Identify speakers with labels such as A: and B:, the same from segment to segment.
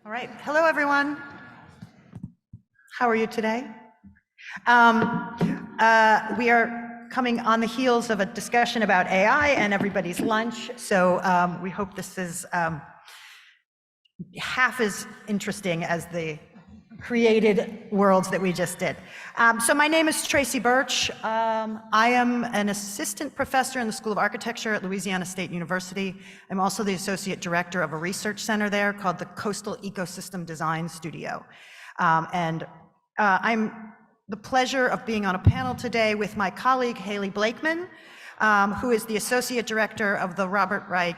A: All right, hello everyone. How are you today? We are coming on the heels of a discussion about AI and everybody's lunch, so we hope this is half as interesting as the created worlds that we just did. So my name is Tracy Birch. I am an assistant professor in the School of Architecture at Louisiana State University. I'm also the associate director of a research center there called the Coastal Ecosystem Design Studio. I'm the pleasure of being on a panel today with my colleague Haley Blakeman, who is the associate director of the Robert Wright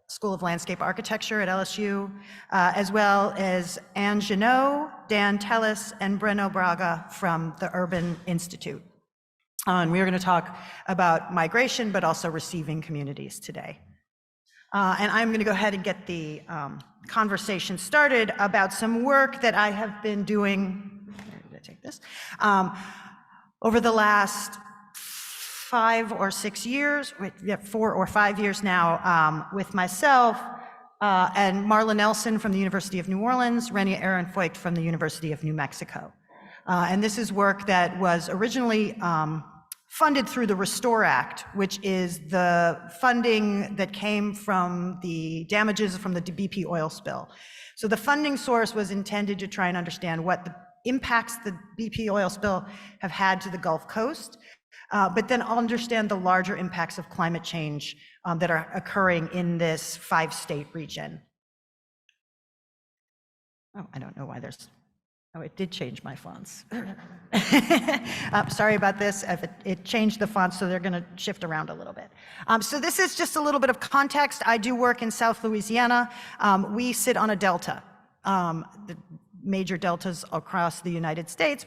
A: School of Landscape Architecture at LSU, as well as Anne Jeannot, Dan Tellis, and Breno Braga from the Urban Institute. And we're going to talk about migration, but also receiving communities today. And I'm going to go ahead and get the conversation started about some work that I have been doing, where did I take this? Over the last 5 or 6 years, 4 or 5 years now, with myself and Marla Nelson from the University of New Orleans, Renia Ehrenfeucht from the University of New Mexico. And this is work that was originally funded through the Restore Act, which is the funding that came from the damages from the BP oil spill. So the funding source was intended to try and understand what the impacts the BP oil spill have had to the Gulf Coast, but then understand the larger impacts of climate change that are occurring in this 5-state region. Oh, I don't know why there's, oh, it did change my fonts. Sorry about this, it changed the fonts, so they're gonna shift around a little bit. So this is just a little bit of context. I do work in South Louisiana. We sit on a delta. The major deltas across the United States,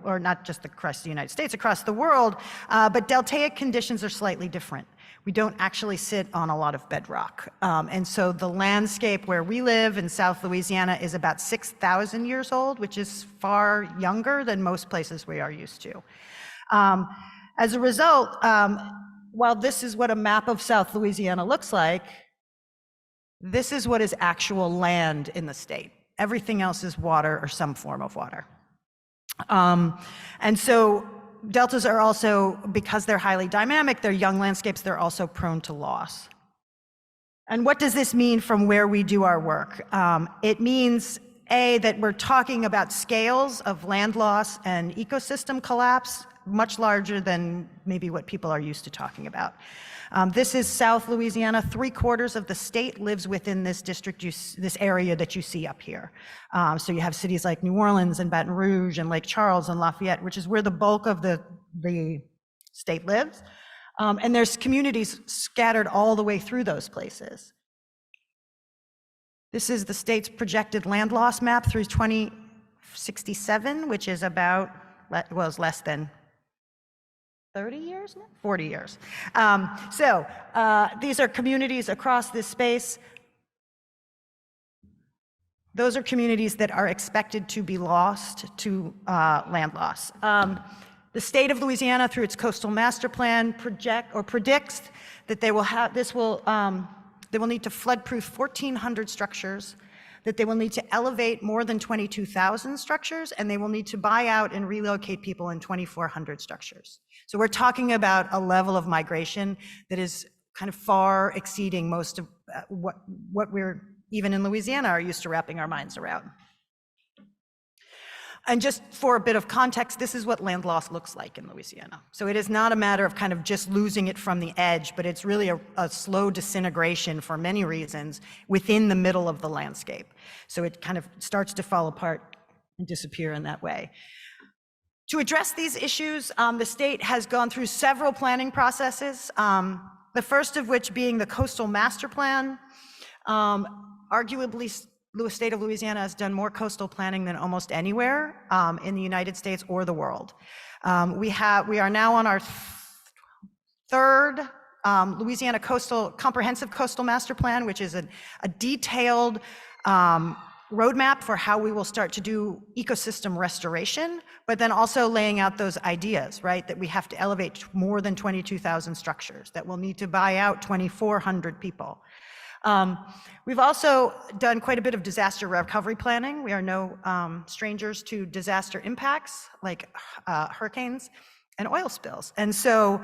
A: or not just across the United States, across the world, but deltaic conditions are slightly different. We don't actually sit on a lot of bedrock. And so the landscape where we live in South Louisiana is about 6,000 years old, which is far younger than most places we are used to. As a result, while this is what a map of South Louisiana looks like, this is what is actual land in the state. Everything else is water or some form of water. And so deltas are also, because they're highly dynamic, they're young landscapes, they're also prone to loss. And what does this mean from where we do our work? It means, A, that we're talking about scales of land loss and ecosystem collapse, much larger than maybe what people are used to talking about. This is South Louisiana. 3/4 of the state lives within this district, this area that you see up here. So you have cities like New Orleans and Baton Rouge and Lake Charles and Lafayette, which is where the bulk of the state lives. And there's communities scattered all the way through those places. This is the state's projected land loss map through 2067, which is about, well, it's less than 30 years now? 40 years. These are communities across this space. Those are communities that are expected to be lost to land loss. The state of Louisiana, through its coastal master plan, predicts that they will need to flood-proof 1,400 structures, that they will need to elevate more than 22,000 structures, and they will need to buy out and relocate people in 2,400 structures. So we're talking about a level of migration that is kind of far exceeding most of what we're, even in Louisiana, are used to wrapping our minds around. And just for a bit of context, this is what land loss looks like in Louisiana. So it is not a matter of kind of just losing it from the edge, but it's really a slow disintegration for many reasons within the middle of the landscape. So it kind of starts to fall apart and disappear in that way. To address these issues, the state has gone through several planning processes, the first of which being the Coastal Master Plan. Arguably, the state of Louisiana has done more coastal planning than almost anywhere in the United States or the world. We are now on our third Louisiana Comprehensive Coastal Master Plan, which is a detailed roadmap for how we will start to do ecosystem restoration, but then also laying out those ideas, right? That we have to elevate more than 22,000 structures, that we'll need to buy out 2,400 people. We've also done quite a bit of disaster recovery planning. We are no strangers to disaster impacts like hurricanes and oil spills. And so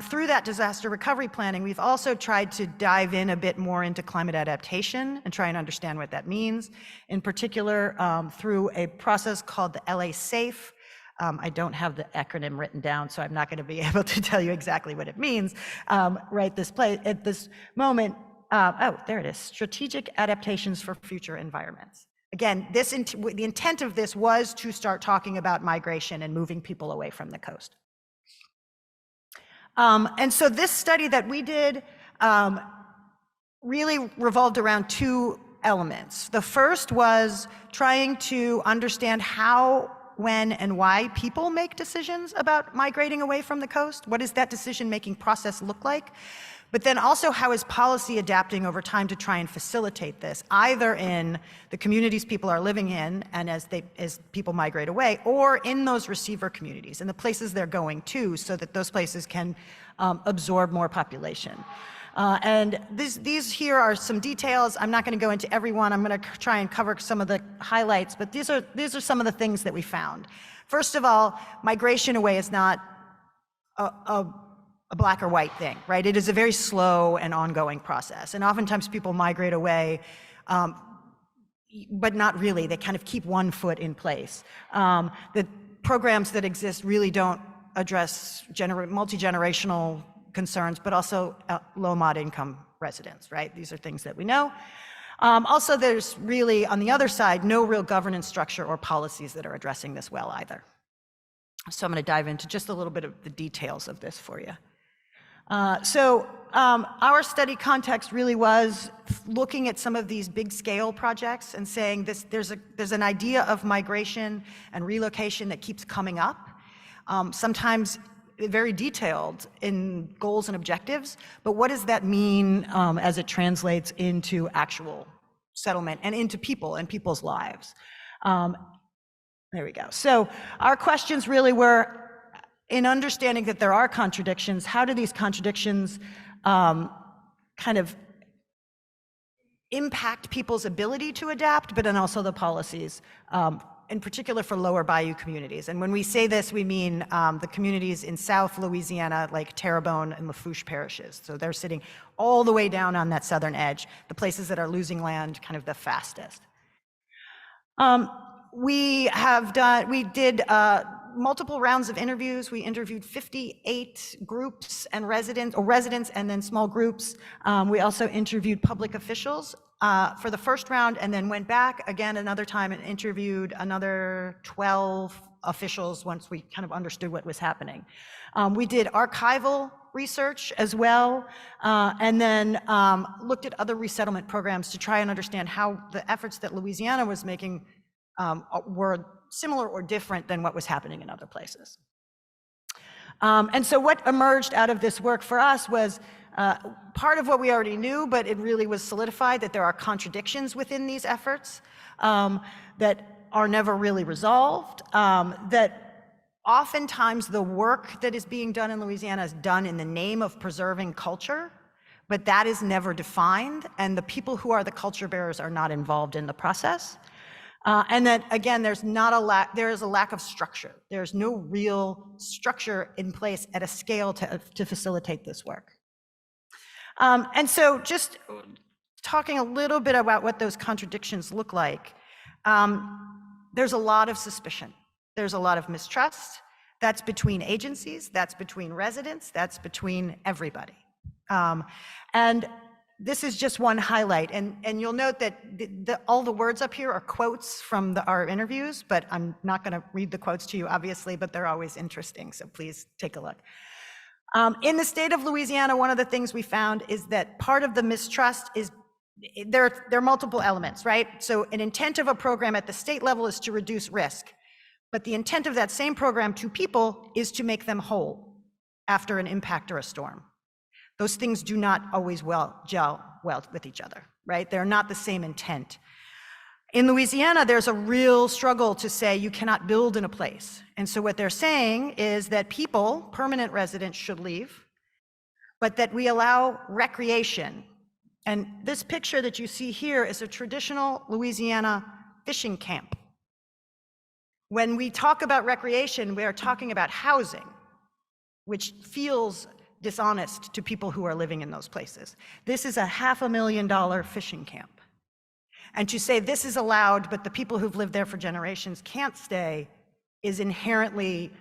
A: through that disaster recovery planning, we've also tried to dive in a bit more into climate adaptation and try and understand what that means. In particular, through a process called the LA SAFE. I don't have the acronym written down, so I'm not going to be able to tell you exactly what it means right at this moment. Oh, there it is, Strategic Adaptations for Future Environments. Again, the intent of this was to start talking about migration and moving people away from the coast. And so this study that we did really revolved around two elements. The first was trying to understand how, when, and why people make decisions about migrating away from the coast. What does that decision-making process look like? But then also, how is policy adapting over time to try and facilitate this, either in the communities people are living in and as people migrate away, or in those receiver communities, in the places they're going to, so that those places can absorb more population. And these here are some details. I'm not going to go into every one. I'm going to try and cover some of the highlights, but these are some of the things that we found. First of all, migration away is not a black or white thing, right? It is a very slow and ongoing process. And oftentimes people migrate away, but not really. They kind of keep one foot in place. The programs that exist really don't address multi-generational concerns, but also low mod income residents, right? These are things that we know. Also, there's really, on the other side, no real governance structure or policies that are addressing this well either. So I'm going to dive into just a little bit of the details of this for you. Our study context really was looking at some of these big scale projects and saying there's an idea of migration and relocation that keeps coming up, sometimes very detailed in goals and objectives, but what does that mean as it translates into actual settlement and into people and people's lives? There we go. So our questions really were, in understanding that there are contradictions, how do these contradictions kind of impact people's ability to adapt, but then also the policies, in particular for lower bayou communities. And when we say this, we mean the communities in South Louisiana, like Terrebonne and Lafourche parishes. So they're sitting all the way down on that southern edge, the places that are losing land kind of the fastest. We did multiple rounds of interviews. We interviewed 58 groups and residents and then small groups. We also interviewed public officials for the first round, and then went back again another time and interviewed another 12 officials once we kind of understood what was happening. We did archival research as well, and then looked at other resettlement programs to try and understand how the efforts that Louisiana was making were similar or different than what was happening in other places. And so what emerged out of this work for us was part of what we already knew, but it really was solidified that there are contradictions within these efforts that are never really resolved, that oftentimes the work that is being done in Louisiana is done in the name of preserving culture, but that is never defined, and the people who are the culture bearers are not involved in the process. And that, again, there is a lack of structure. There's no real structure in place at a scale to facilitate this work. And so just talking a little bit about what those contradictions look like, there's a lot of suspicion. There's a lot of mistrust. That's between agencies, that's between residents, that's between everybody. And this is just one highlight, and you'll note that all the words up here are quotes from our interviews, but I'm not going to read the quotes to you, obviously, but they're always interesting, so please take a look. In the state of Louisiana, one of the things we found is that part of the mistrust is, there are multiple elements, right? So an intent of a program at the state level is to reduce risk, but the intent of that same program to people is to make them whole after an impact or a storm. Those things do not always gel well with each other, right? They're not the same intent. In Louisiana, there's a real struggle to say you cannot build in a place. And so what they're saying is that people, permanent residents, should leave, but that we allow recreation, And this picture that you see here is a traditional Louisiana fishing camp. When we talk about recreation, we are talking about housing, which feels dishonest to people who are living in those places. This is a $500,000 fishing camp. And to say this is allowed, but the people who've lived there for generations can't stay, is inherently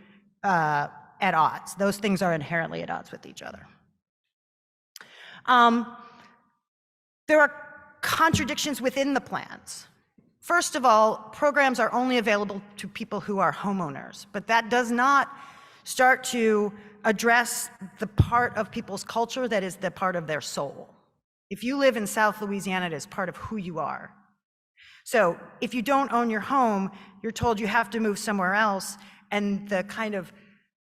A: at odds. Those things are inherently at odds with each other. There are contradictions within the plans. First of all, programs are only available to people who are homeowners, but that does not start to address the part of people's culture that is the part of their soul. If you live in South Louisiana, it is part of who you are. So if you don't own your home, you're told you have to move somewhere else, and the kind of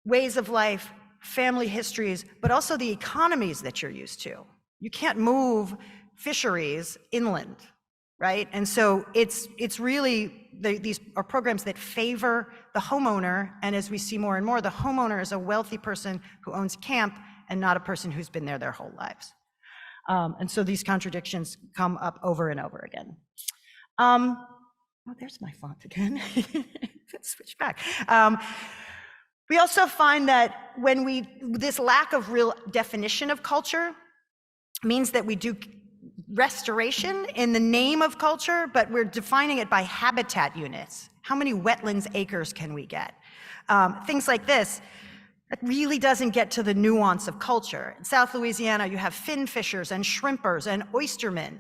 A: ways of life, family histories, but also the economies that you're used to. You can't move fisheries inland, right? And so it's really, these are programs that favor the homeowner, and as we see more and more, the homeowner is a wealthy person who owns camp and not a person who's been there their whole lives. And so these contradictions come up over and over again. Oh, there's my font again. Let's switch back. We also find that when this lack of real definition of culture means that we do restoration in the name of culture, but we're defining it by habitat units. How many wetlands acres can we get? Things like this, that really doesn't get to the nuance of culture. In South Louisiana, you have fin fishers and shrimpers and oystermen,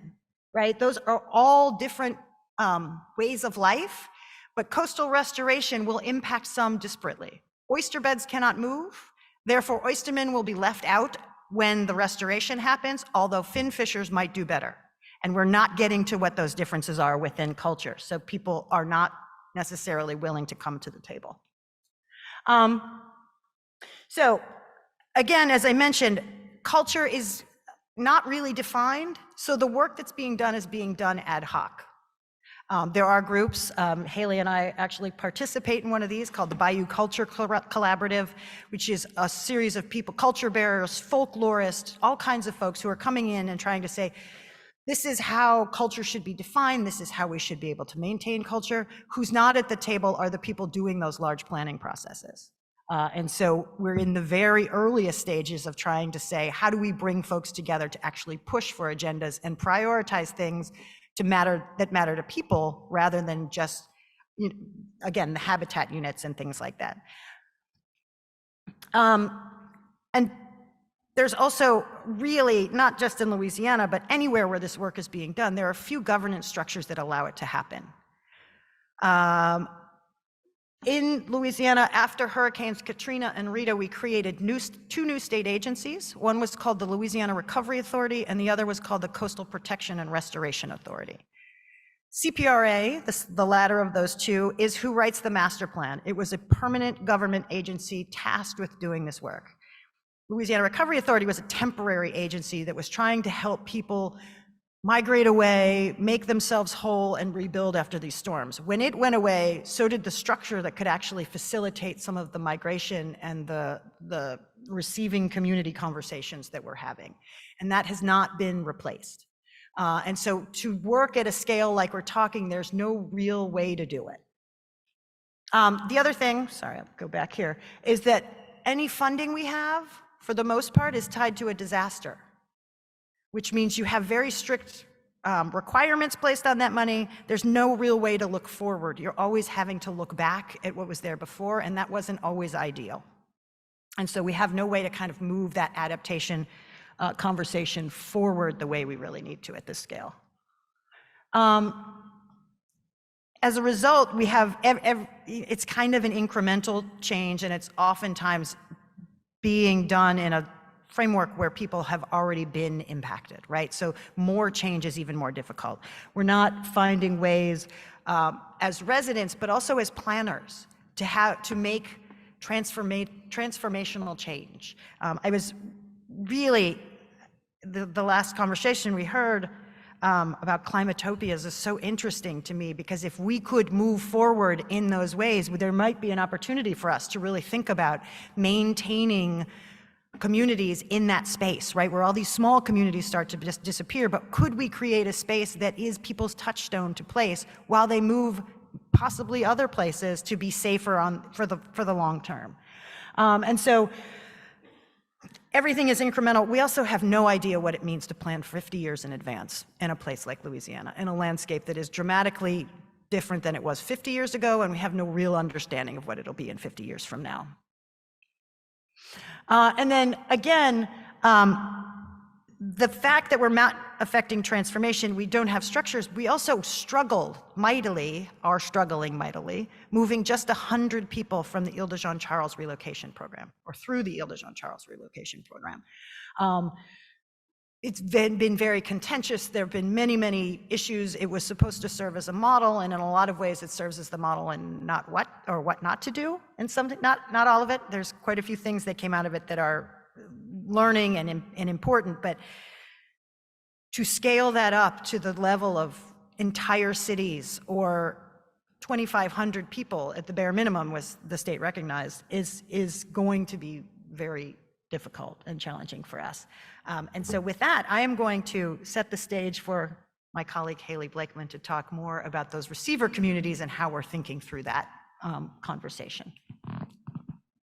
A: right? Those are all different ways of life, but coastal restoration will impact some disparately. Oyster beds cannot move, therefore oystermen will be left out when the restoration happens, although fin fishers might do better. And we're not getting to what those differences are within culture, so people are not necessarily willing to come to the table. So again, as I mentioned, culture is not really defined, so the work that's being done is being done ad hoc. There are groups, Haley and I actually participate in one of these called the Bayou Culture Collaborative, which is a series of people, culture bearers, folklorists, all kinds of folks who are coming in and trying to say, this is how culture should be defined, this is how we should be able to maintain culture. Who's not at the table are the people doing those large planning processes. And so we're in the very earliest stages of trying to say, how do we bring folks together to actually push for agendas and prioritize things that matter to people rather than just, again, the habitat units and things like that. And there's also really, not just in Louisiana, but anywhere where this work is being done, there are a few governance structures that allow it to happen. In Louisiana, after Hurricanes Katrina and Rita, we created two new state agencies. One was called the Louisiana Recovery Authority, and the other was called the Coastal Protection and Restoration Authority. CPRA, the latter of those two, is who writes the master plan. It was a permanent government agency tasked with doing this work. Louisiana Recovery Authority was a temporary agency that was trying to help people migrate away, make themselves whole, and rebuild after these storms. When it went away, so did the structure that could actually facilitate some of the migration and the receiving community conversations that we're having. And that has not been replaced. And so to work at a scale like we're talking, there's no real way to do it. The other thing, sorry, I'll go back here, is that any funding we have, for the most part, is tied to a disaster, which means you have very strict requirements placed on that money. There's no real way to look forward. You're always having to look back at what was there before, and that wasn't always ideal. And so we have no way to kind of move that adaptation conversation forward the way we really need to at this scale. As a result, we have, it's kind of an incremental change, and it's oftentimes being done in a framework where people have already been impacted, right? So more change is even more difficult. We're not finding ways as residents, but also as planners, to make transformational change. I was really, the last conversation we heard about climatopias is so interesting to me, because if we could move forward in those ways, there might be an opportunity for us to really think about maintaining communities in that space, right? Where all these small communities start to just disappear, but could we create a space that is people's touchstone to place while they move possibly other places to be safer for the long term? And so everything is incremental. We also have no idea what it means to plan 50 years in advance in a place like Louisiana, in a landscape that is dramatically different than it was 50 years ago, and we have no real understanding of what it'll be in 50 years from now. And then again, the fact that we're not affecting transformation, we don't have structures, we also are struggling mightily, moving just 100 people from the Ile-de-Jean-Charles relocation program, or through the Ile-de-Jean-Charles relocation program. It's been very contentious. There have been many, many issues. It was supposed to serve as a model, and in a lot of ways it serves as the model and not what not to do, and something, not all of it. There's quite a few things that came out of it that are learning and important, but to scale that up to the level of entire cities or 2,500 people at the bare minimum, was the state recognized, is going to be very difficult and challenging for us. And so with that, I am going to set the stage for my colleague Haley Blakeman to talk more about those receiver communities and how we're thinking through that conversation.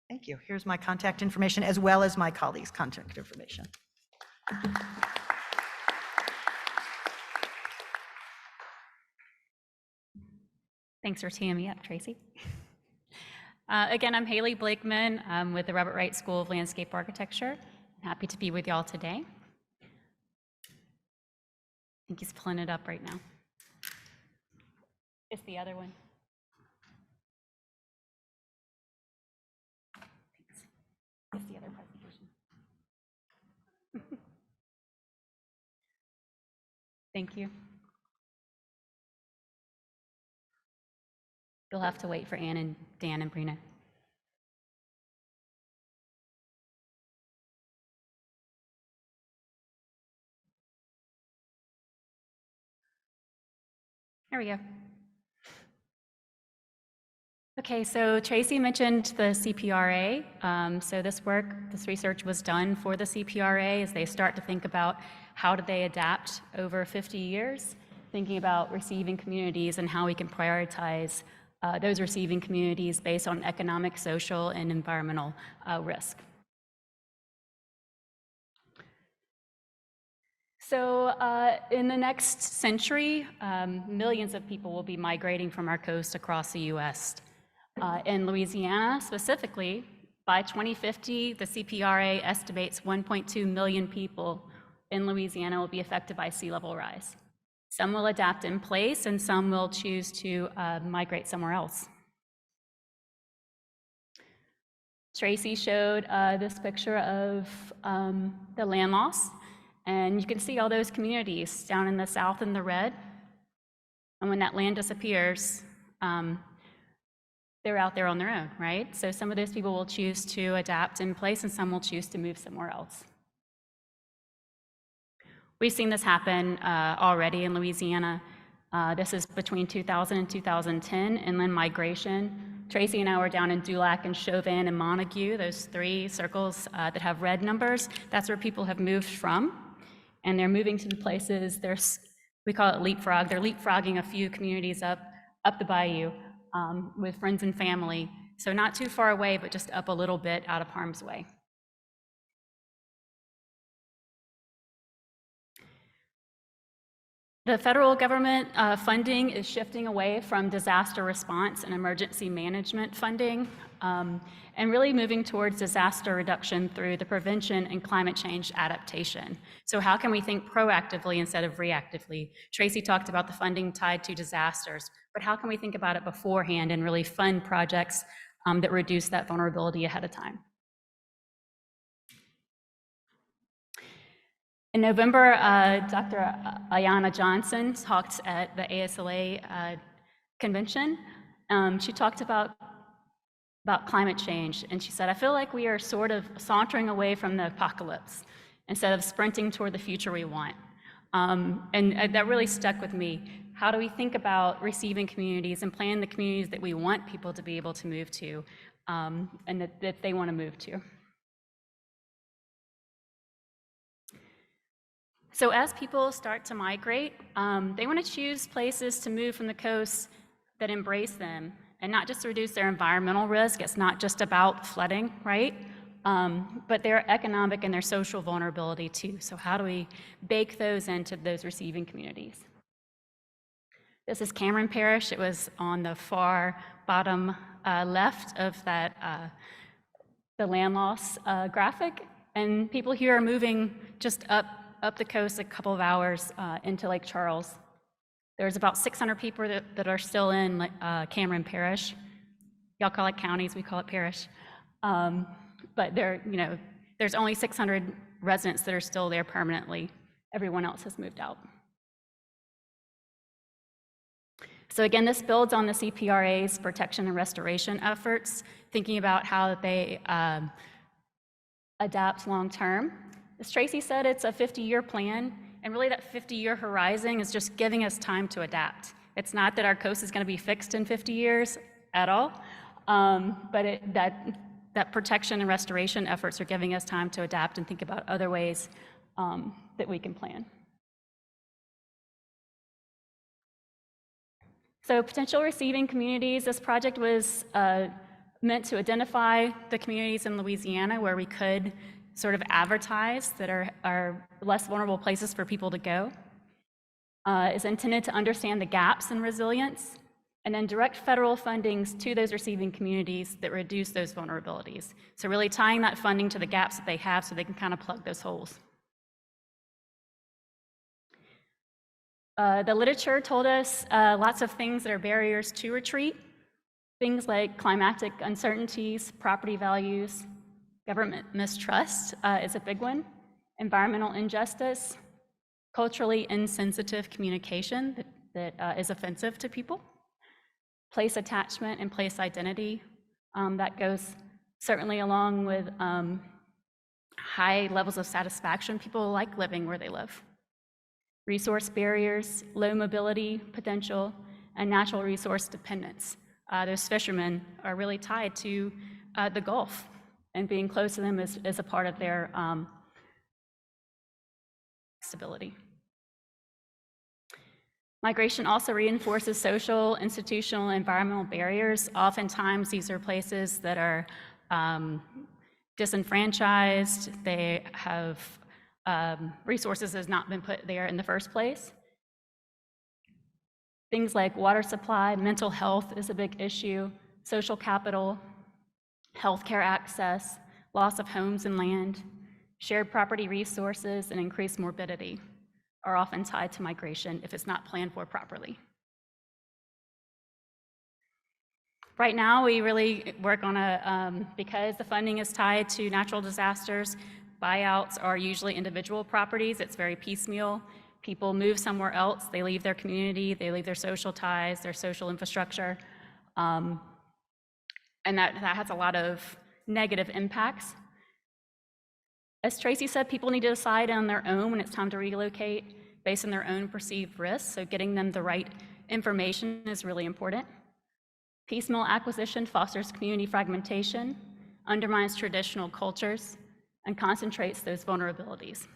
A: Thank you. Here's my contact information as well as my colleagues' contact information.
B: Thanks for teeing me up, Tracy. Again, I'm Haley Blakeman. I'm with the Robert Wright School of Landscape Architecture. I'm happy to be with y'all today. I think he's pulling it up right now. It's the other one. It's the other presentation. Thank you. You'll have to wait for Ann and Dan and Brina. There we go. Okay, so Tracy mentioned the CPRA. So this research was done for the CPRA as they start to think about how do they adapt over 50 years, thinking about receiving communities and how we can prioritize those receiving communities based on economic, social, and environmental risk. So in the next century, millions of people will be migrating from our coast across the US. In Louisiana specifically, by 2050, the CPRA estimates 1.2 million people in Louisiana will be affected by sea level rise. Some will adapt in place and some will choose to migrate somewhere else. Tracy showed this picture of the land loss, and you can see all those communities down in the south in the red. And when that land disappears, they're out there on their own, right? So some of those people will choose to adapt in place and some will choose to move somewhere else. We've seen this happen already in Louisiana. This is between 2000 and 2010, inland migration. Tracy and I were down in Dulac and Chauvin and Montague, those three circles that have red numbers. That's where people have moved from. And they're moving to the places, we call it leapfrog. They're leapfrogging a few communities up the bayou with friends and family. So not too far away, but just up a little bit out of harm's way. The federal government funding is shifting away from disaster response and emergency management funding and really moving towards disaster reduction through the prevention and climate change adaptation. So how can we think proactively instead of reactively? Tracy talked about the funding tied to disasters, but how can we think about it beforehand and really fund projects that reduce that vulnerability ahead of time? In November, Dr. Ayanna Johnson talked at the ASLA convention. She talked about climate change, and she said, I feel like we are sort of sauntering away from the apocalypse instead of sprinting toward the future we want. And that really stuck with me. How do we think about receiving communities and plan the communities that we want people to be able to move to and that they want to move to? So as people start to migrate, they want to choose places to move from the coast that embrace them, and not just to reduce their environmental risk. It's not just about flooding, right? But their economic and their social vulnerability too. So how do we bake those into those receiving communities? This is Cameron Parish. It was on the far bottom left of that the land loss graphic. And people here are moving just up the coast a couple of hours into Lake Charles. There's about 600 people that are still in Cameron Parish. Y'all call it counties, we call it parish. But there's only 600 residents that are still there permanently. Everyone else has moved out. So again, this builds on the CPRA's protection and restoration efforts, thinking about how they adapt long-term. As Tracy said, it's a 50-year plan, and really that 50-year horizon is just giving us time to adapt. It's not that our coast is going to be fixed in 50 years at all, but that protection and restoration efforts are giving us time to adapt and think about other ways that we can plan. So potential receiving communities, this project was meant to identify the communities in Louisiana where we could sort of advertise that are less vulnerable places for people to go. It's intended to understand the gaps in resilience and then direct federal fundings to those receiving communities that reduce those vulnerabilities. So really tying that funding to the gaps that they have so they can kind of plug those holes. The literature told us lots of things that are barriers to retreat, things like climatic uncertainties, property values, government mistrust is a big one, environmental injustice, culturally insensitive communication that is offensive to people, place attachment and place identity. That goes certainly along with high levels of satisfaction. People like living where they live. Resource barriers, low mobility potential, and natural resource dependence. Those fishermen are really tied to the Gulf, and being close to them is a part of their stability. Migration also reinforces social, institutional, and environmental barriers. Oftentimes, these are places that are disenfranchised. They have resources has not been put there in the first place. Things like water supply, mental health is a big issue, social capital, healthcare access, loss of homes and land, shared property resources, and increased morbidity are often tied to migration if it's not planned for properly. Right now, we really work on because the funding is tied to natural disasters, buyouts are usually individual properties. It's very piecemeal. People move somewhere else. They leave their community. They leave their social ties, their social infrastructure. And that has a lot of negative impacts. As Tracy said, people need to decide on their own when it's time to relocate based on their own perceived risks. So getting them the right information is really important. Piecemeal acquisition fosters community fragmentation, undermines traditional cultures, and concentrates those vulnerabilities.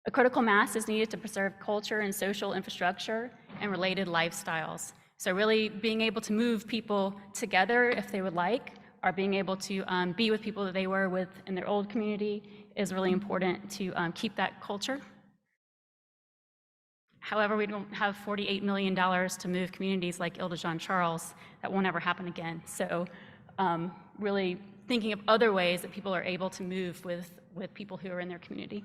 B: A critical mass is needed to preserve culture and social infrastructure and related lifestyles. So really being able to move people together if they would like, or being able to be with people that they were with in their old community is really important to keep that culture. However, we don't have $48 million to move communities like Ile-de-Jean Charles. That won't ever happen again. So really thinking of other ways that people are able to move with people who are in their community.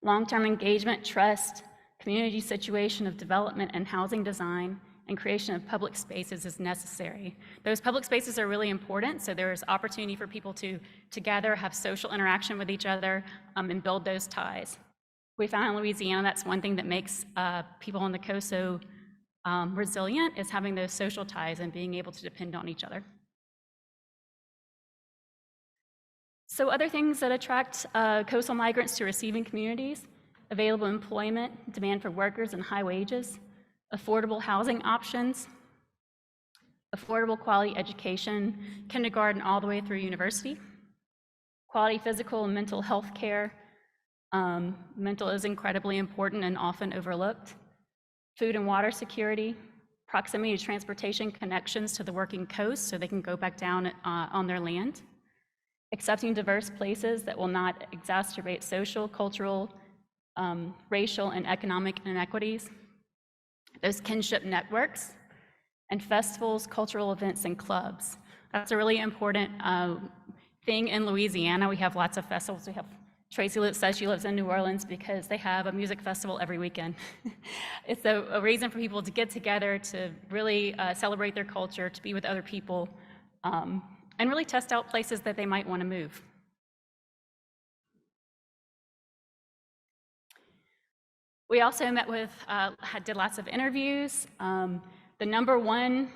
B: Long-term engagement, trust, community situation of development and housing design, and creation of public spaces is necessary. Those public spaces are really important, so there's opportunity for people to gather, have social interaction with each other, and build those ties. We found in Louisiana that's one thing that makes people on the coast so resilient is having those social ties and being able to depend on each other. So other things that attract coastal migrants to receiving communities: available employment, demand for workers and high wages, affordable housing options, affordable quality education, kindergarten all the way through university, quality physical and mental health care, Mental is incredibly important and often overlooked. Food and water security, proximity to transportation connections to the working coast so they can go back down on their land. Accepting diverse places that will not exacerbate social, cultural, racial, and economic inequities. Those kinship networks, and festivals, cultural events, and clubs. That's a really important thing in Louisiana. We have lots of festivals. We have Tracy says she lives in New Orleans because they have a music festival every weekend. It's a reason for people to get together, to really celebrate their culture, to be with other people, and really test out places that they might want to move. We also met with, did lots of interviews. The number one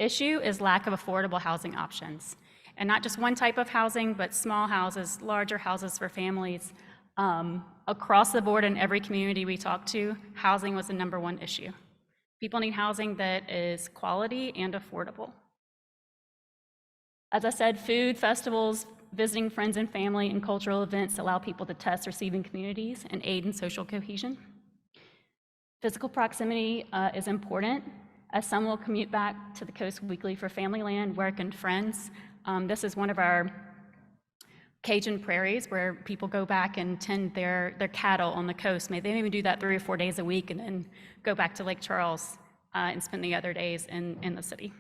B: issue is lack of affordable housing options. And not just one type of housing, but small houses, larger houses for families. Across the board in every community we talked to, housing was the number one issue. People need housing that is quality and affordable. As I said, food, festivals, visiting friends and family, and cultural events allow people to test receiving communities and aid in social cohesion. Physical proximity is important, as some will commute back to the coast weekly for family land, work, and friends. This is one of our Cajun prairies where people go back and tend their cattle on the coast. They maybe do that 3 or 4 days a week and then go back to Lake Charles and spend the other days in the city.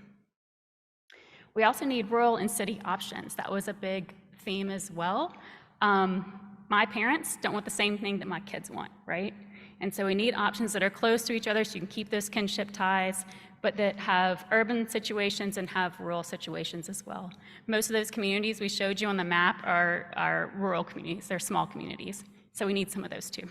B: We also need rural and city options. That was a big theme as well. My parents don't want the same thing that my kids want, right? And so we need options that are close to each other so you can keep those kinship ties, but that have urban situations and have rural situations as well. Most of those communities we showed you on the map are rural communities, they're small communities. So we need some of those too.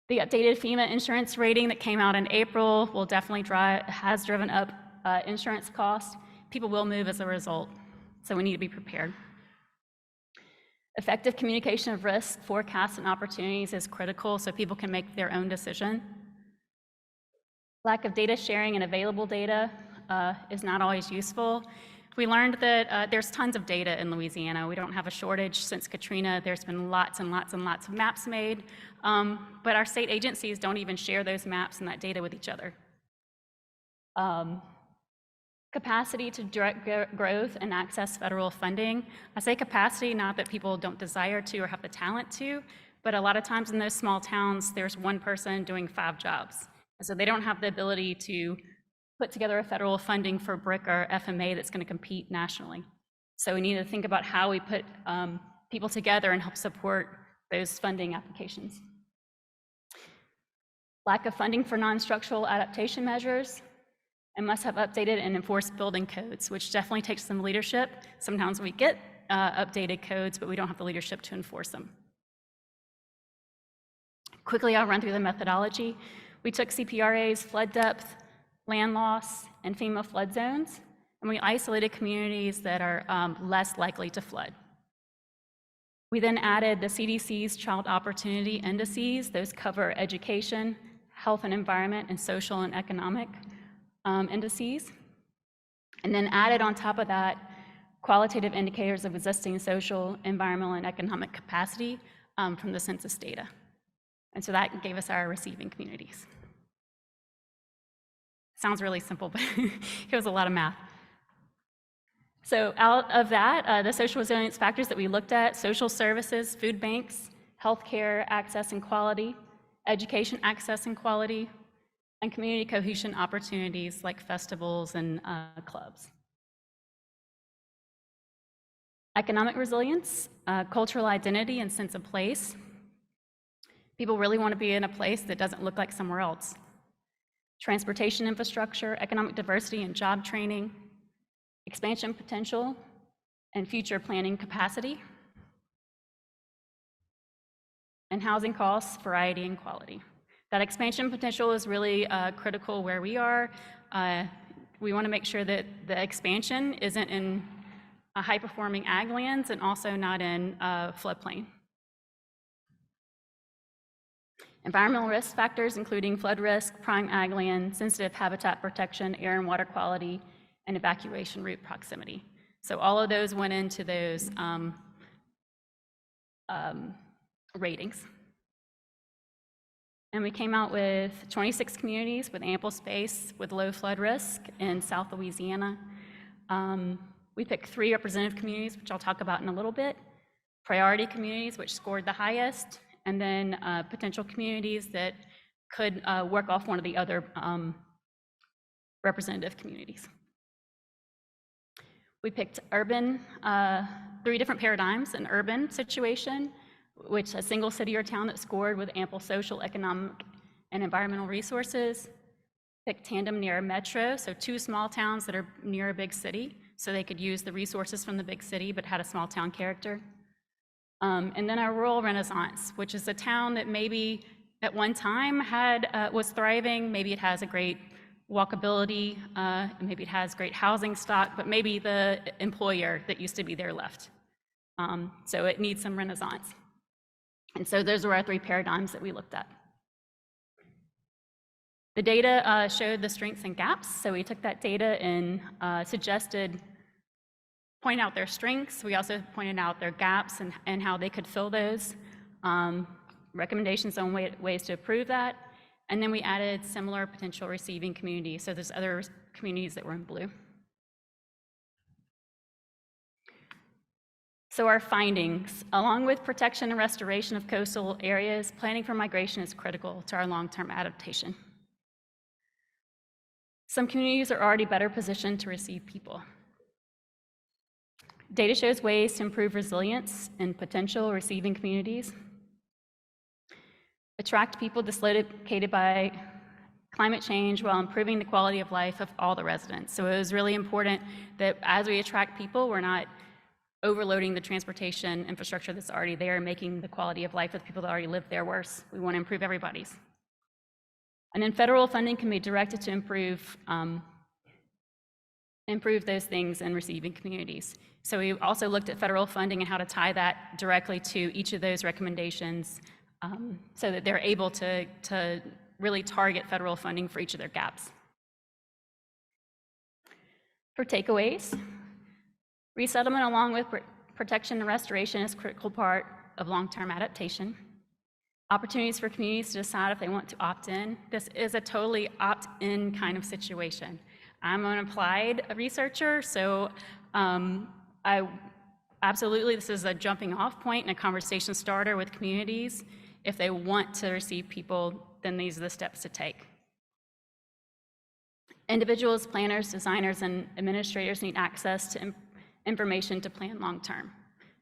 B: The updated FEMA insurance rating that came out in April will definitely has driven up insurance costs. People will move as a result, so we need to be prepared. Effective communication of risk, forecasts, and opportunities is critical so people can make their own decision. Lack of data sharing and available data is not always useful. We learned that there's tons of data in Louisiana. We don't have a shortage since Katrina. There's been lots and lots and lots of maps made, but our state agencies don't even share those maps and that data with each other. Capacity to direct growth and access federal funding. I say capacity, not that people don't desire to or have the talent to, but a lot of times in those small towns, there's one person doing 5 jobs. And so they don't have the ability to put together a federal funding for BRIC or FMA that's going to compete nationally. So we need to think about how we put people together and help support those funding applications. Lack of funding for non-structural adaptation measures, and must have updated and enforced building codes, which definitely takes some leadership. Sometimes we get updated codes, but we don't have the leadership to enforce them. Quickly, I'll run through the methodology. We took CPRA's flood depth, land loss, and FEMA flood zones, and we isolated communities that are less likely to flood. We then added the CDC's Child Opportunity Indices. Those cover education, health and environment, and social and economic indices, and then added on top of that qualitative indicators of existing social, environmental, and economic capacity from the census data. And so that gave us our receiving communities. Sounds really simple, but it was a lot of math. So out of that, the social resilience factors that we looked at: social services, food banks, healthcare access and quality, education access and quality, and community cohesion opportunities like festivals and clubs. Economic resilience, cultural identity and sense of place. People really want to be in a place that doesn't look like somewhere else. Transportation infrastructure, economic diversity and job training, expansion potential, and future planning capacity. And housing costs, variety, and quality. That expansion potential is really critical where we are. We want to make sure that the expansion isn't in high-performing ag lands and also not in floodplain. Environmental risk factors, including flood risk, prime ag land, sensitive habitat protection, air and water quality, and evacuation route proximity. So all of those went into those ratings. And we came out with 26 communities with ample space with low flood risk in South Louisiana. We picked 3 representative communities, which I'll talk about in a little bit, priority communities, which scored the highest, and then potential communities that could work off one of the other representative communities. We picked urban, 3 different paradigms: an urban situation, which a single city or town that scored with ample social, economic, and environmental resources. Picked tandem near a metro, so 2 small towns that are near a big city, so they could use the resources from the big city but had a small town character. And then our rural renaissance, which is a town that maybe at one time was thriving. Maybe it has a great walkability, maybe it has great housing stock, but maybe the employer that used to be there left. So it needs some renaissance. And so those were our 3 paradigms that we looked at. The data showed the strengths and gaps, so we took that data and point out their strengths. We also pointed out their gaps and how they could fill those, recommendations on ways to improve that, and then we added similar potential receiving communities, so there's other communities that were in blue. So our findings: along with protection and restoration of coastal areas, planning for migration is critical to our long-term adaptation. Some communities are already better positioned to receive people. Data shows ways to improve resilience in potential receiving communities. Attract people dislocated by climate change while improving the quality of life of all the residents. So it was really important that as we attract people, we're not overloading the transportation infrastructure that's already there and making the quality of life of the people that already live there worse. We want to improve everybody's. And then federal funding can be directed to improve those things in receiving communities. So we also looked at federal funding and how to tie that directly to each of those recommendations, so that they're able to really target federal funding for each of their gaps. For takeaways, resettlement along with protection and restoration is a critical part of long-term adaptation. Opportunities for communities to decide if they want to opt in. This is a totally opt-in kind of situation. I'm an applied researcher, so absolutely this is a jumping off point and a conversation starter with communities. If they want to receive people, then these are the steps to take. Individuals, planners, designers, and administrators need access to information to plan long-term.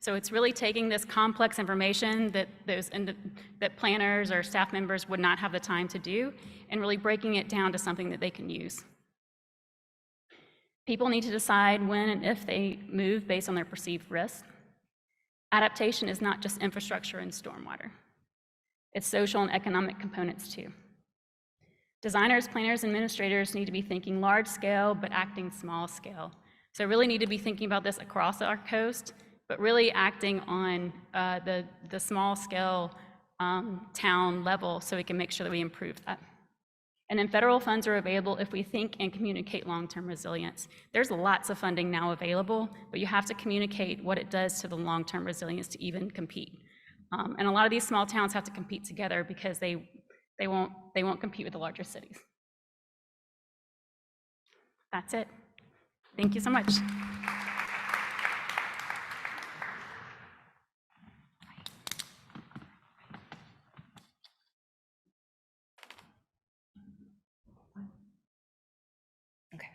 B: So it's really taking this complex information that planners or staff members would not have the time to do and really breaking it down to something that they can use. People need to decide when and if they move based on their perceived risk. Adaptation is not just infrastructure and stormwater. It's social and economic components too. Designers, planners, and administrators need to be thinking large scale, but acting small scale. So really need to be thinking about this across our coast, but really acting on the small scale town level so we can make sure that we improve that. And then federal funds are available if we think and communicate long-term resilience. There's lots of funding now available, but you have to communicate what it does to the long-term resilience to even compete. And a lot of these small towns have to compete together because they won't compete with the larger cities. That's it. Thank you so much.
C: Okay.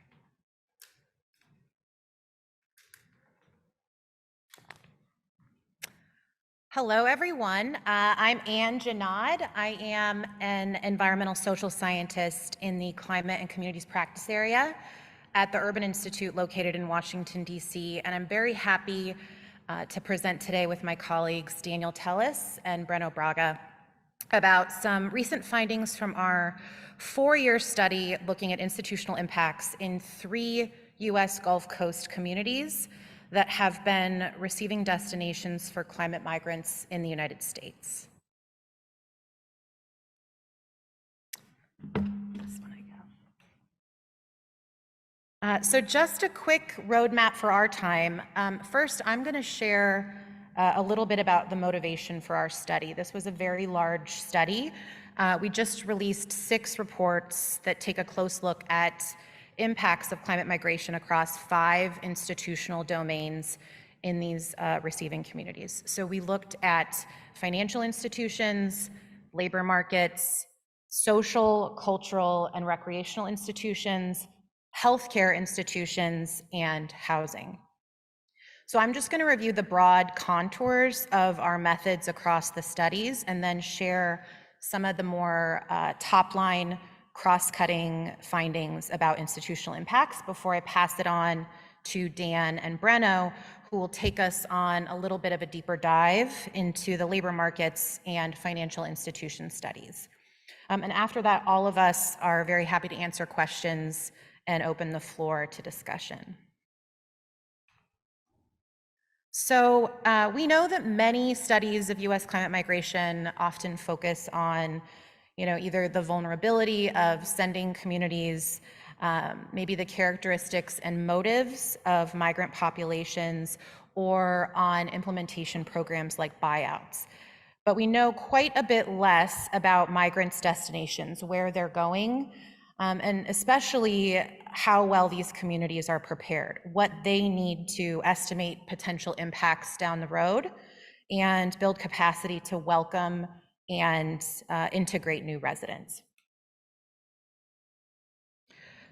C: Hello, everyone. I'm Ann Janad. I am an environmental social scientist in the Climate and Communities Practice Area at the Urban Institute located in Washington, D.C., and I'm very happy to present today with my colleagues Daniel Tellis and Breno Braga about some recent findings from our 4-year study looking at institutional impacts in 3 U.S. Gulf Coast communities that have been receiving destinations for climate migrants in the United States. So just a quick roadmap for our time. First, I'm going to share a little bit about the motivation for our study. This was a very large study. We just released 6 reports that take a close look at impacts of climate migration across 5 institutional domains in these receiving communities. So we looked at financial institutions, labor markets, social, cultural, and recreational institutions, healthcare institutions, and housing. So I'm just going to review the broad contours of our methods across the studies and then share some of the more top-line cross-cutting findings about institutional impacts before I pass it on to Dan and Brenno, who will take us on a little bit of a deeper dive into the labor markets and financial institution studies. And after that, all of us are very happy to answer questions and open the floor to discussion. So we know that many studies of US climate migration often focus on, either the vulnerability of sending communities, maybe the characteristics and motives of migrant populations, or on implementation programs like buyouts. But we know quite a bit less about migrants' destinations, where they're going, and especially how well these communities are prepared, what they need to estimate potential impacts down the road, and build capacity to welcome and integrate new residents.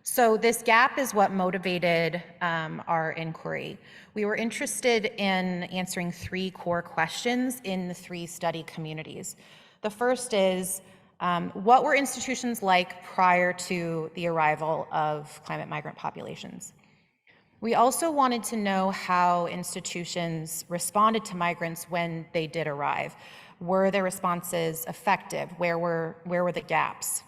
C: So this gap is what motivated our inquiry. We were interested in answering 3 core questions in the 3 study communities. The first is, what were institutions like prior to the arrival of climate migrant populations? We also wanted to know how institutions responded to migrants when they did arrive. Were their responses effective? Where were the gaps?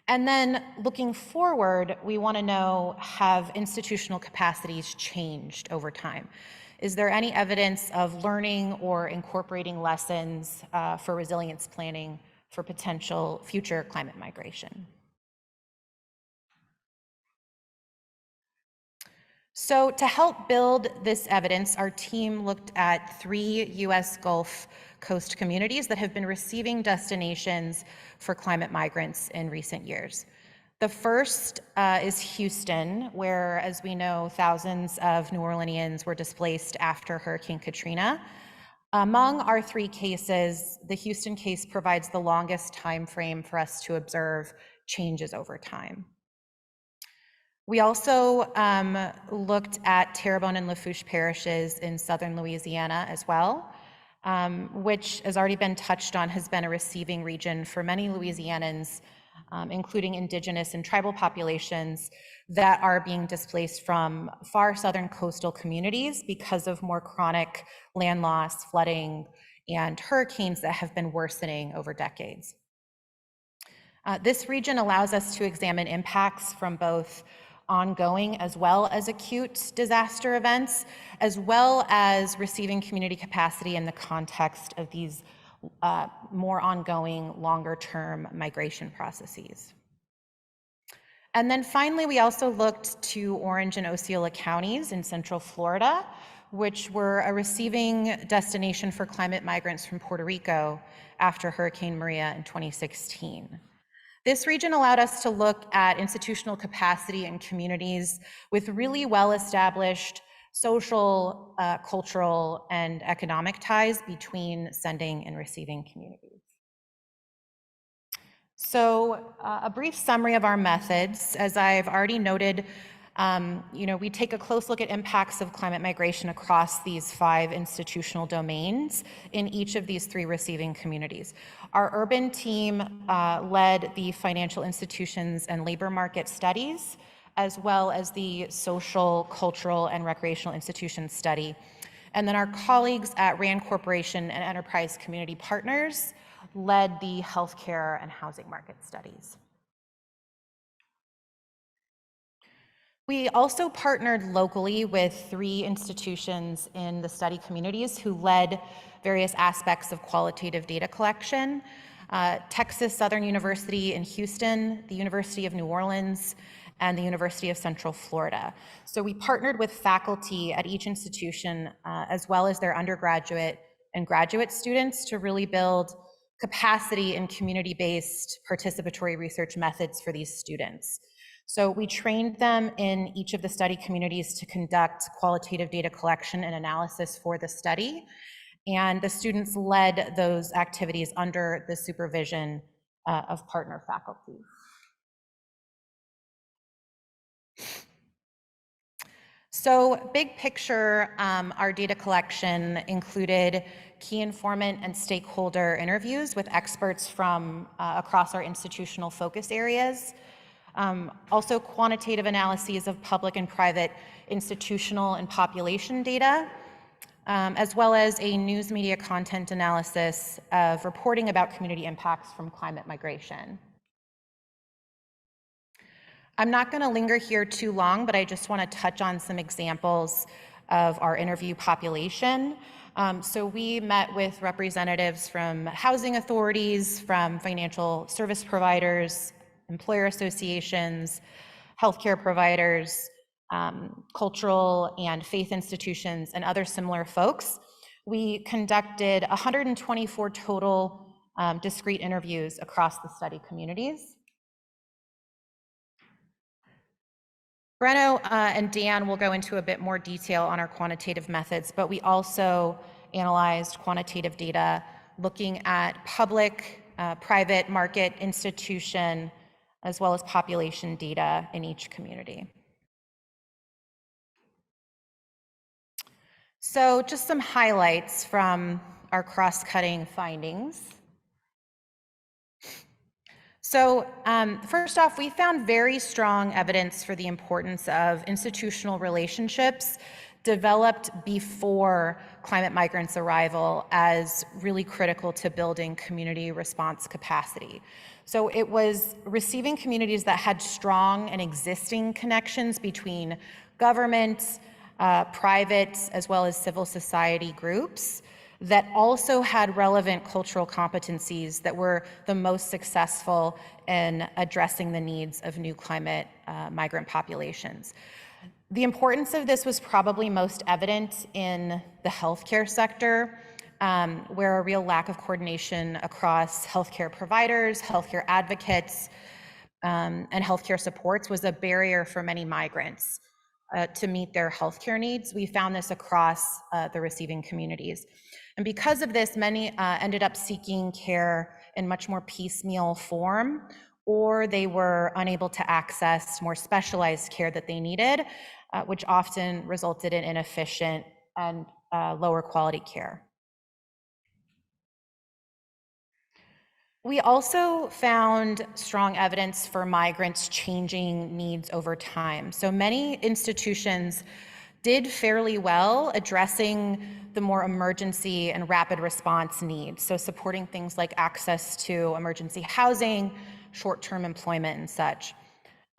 C: And then looking forward, we want to know, have institutional capacities changed over time? Is there any evidence of learning or incorporating lessons for resilience planning for potential future climate migration? So to help build this evidence, our team looked at 3 US Gulf Coast communities that have been receiving destinations for climate migrants in recent years. The first is Houston, where, as we know, thousands of New Orleanians were displaced after Hurricane Katrina. Among our 3 cases, the Houston case provides the longest time frame for us to observe changes over time. We also looked at Terrebonne and Lafourche parishes in southern Louisiana as well, which has already been touched on, has been a receiving region for many Louisianans, including indigenous and tribal populations that are being displaced from far southern coastal communities because of more chronic land loss, flooding, and hurricanes that have been worsening over decades. This region allows us to examine impacts from both ongoing as well as acute disaster events, as well as receiving community capacity in the context of these more ongoing, longer-term migration processes. And then finally, we also looked to Orange and Osceola counties in central Florida, which were a receiving destination for climate migrants from Puerto Rico after Hurricane Maria in 2016. This region allowed us to look at institutional capacity in communities with really well-established social, cultural, and economic ties between sending and receiving communities. So a brief summary of our methods. As I've already noted, we take a close look at impacts of climate migration across these 5 institutional domains in each of these 3 receiving communities. Our urban team led the financial institutions and labor market studies, as well as the social, cultural, and recreational institutions study. And then our colleagues at RAND Corporation and Enterprise Community Partners led the healthcare and housing market studies. We also partnered locally with 3 institutions in the study communities who led various aspects of qualitative data collection. Texas Southern University in Houston, the University of New Orleans, and the University of Central Florida. So we partnered with faculty at each institution, as well as their undergraduate and graduate students, to really build capacity in community-based participatory research methods for these students. So we trained them in each of the study communities to conduct qualitative data collection and analysis for the study, and the students led those activities under the supervision of partner faculty. So big picture, our data collection included key informant and stakeholder interviews with experts from across our institutional focus areas. Also quantitative analyses of public and private institutional and population data, as well as a news media content analysis of reporting about community impacts from climate migration. I'm not going to linger here too long, but I just want to touch on some examples of our interview population. So we met with representatives from housing authorities, from financial service providers, employer associations, healthcare providers, cultural and faith institutions, and other similar folks. We conducted 124 total discrete interviews across the study communities. Breno and Dan will go into a bit more detail on our quantitative methods, but we also analyzed quantitative data looking at public, private market, institution, as well as population data in each community. So just some highlights from our cross-cutting findings. So first off, we found very strong evidence for the importance of institutional relationships developed before climate migrants' arrival as really critical to building community response capacity. So it was receiving communities that had strong and existing connections between government, private, as well as civil society groups that also had relevant cultural competencies that were the most successful in addressing the needs of new climate migrant populations. The importance of this was probably most evident in the healthcare sector, where a real lack of coordination across healthcare providers, healthcare advocates, and healthcare supports was a barrier for many migrants to meet their healthcare needs. We found this across the receiving communities. And because of this, many ended up seeking care in much more piecemeal form, or they were unable to access more specialized care that they needed, which often resulted in inefficient and lower quality care. We also found strong evidence for migrants' changing needs over time. So many institutions did fairly well addressing the more emergency and rapid response needs. So supporting things like access to emergency housing, short-term employment, and such.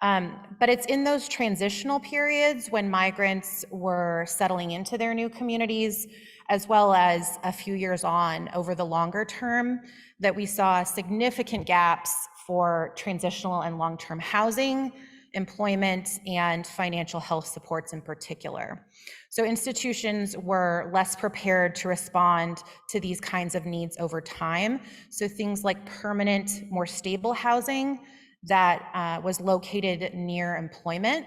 C: But it's in those transitional periods when migrants were settling into their new communities, as well as a few years on over the longer term, that we saw significant gaps for transitional and long-term housing, employment, and financial health supports in particular. So institutions were less prepared to respond to these kinds of needs over time. So things like permanent, more stable housing that was located near employment,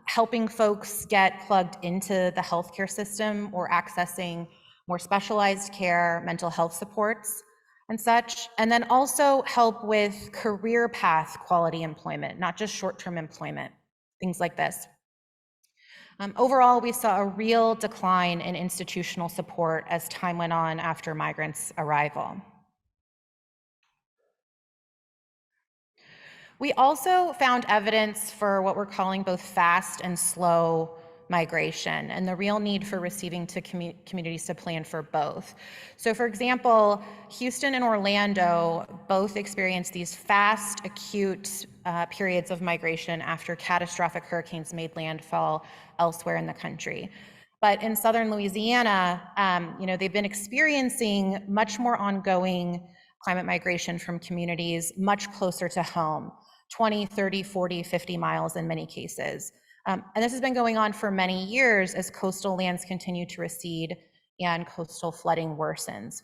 C: helping folks get plugged into the healthcare system or accessing more specialized care, mental health supports, and such, and then also help with career path quality employment, not just short-term employment, things like this. Overall, we saw a real decline in institutional support as time went on after migrants' arrival. We also found evidence for what we're calling both fast and slow migration, and the real need for receiving to communities to plan for both. So for example, Houston and Orlando both experienced these fast, acute periods of migration after catastrophic hurricanes made landfall elsewhere in the country. But in southern Louisiana, they've been experiencing much more ongoing climate migration from communities much closer to home, 20, 30, 40, 50 miles in many cases. And this has been going on for many years as coastal lands continue to recede and coastal flooding worsens.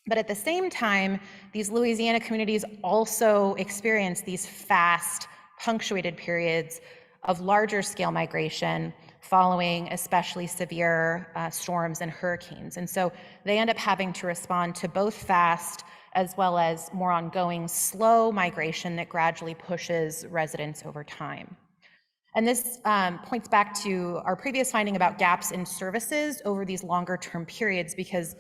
C: But at the same time, these Louisiana communities also experience these fast, punctuated periods of larger scale migration following especially severe storms and hurricanes. And so they end up having to respond to both fast as well as more ongoing slow migration that gradually pushes residents over time. And this points back to our previous finding about gaps in services over these longer term periods, because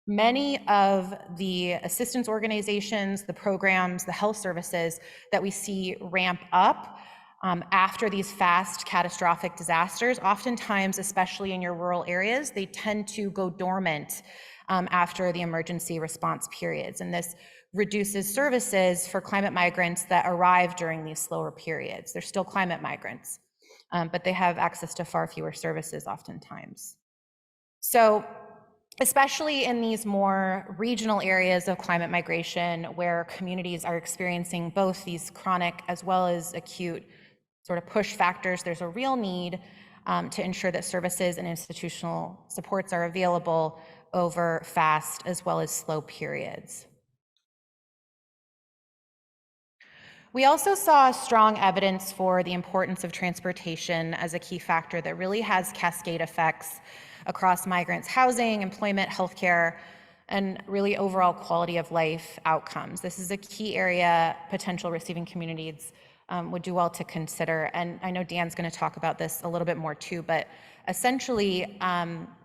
C: many of the assistance organizations, the programs, the health services that we see ramp up after these fast catastrophic disasters, oftentimes, especially in your rural areas, they tend to go dormant after the emergency response periods. And this reduces services for climate migrants that arrive during these slower periods. They're still climate migrants, but they have access to far fewer services oftentimes. So, especially in these more regional areas of climate migration where communities are experiencing both these chronic as well as acute sort of push factors, there's a real need to ensure that services and institutional supports are available over fast as well as slow periods. We also saw strong evidence for the importance of transportation as a key factor that really has cascade effects across migrants' housing, employment, healthcare, and really overall quality of life outcomes. This is a key area potential receiving communities would do well to consider. And I know Dan's going to talk about this a little bit more too, but essentially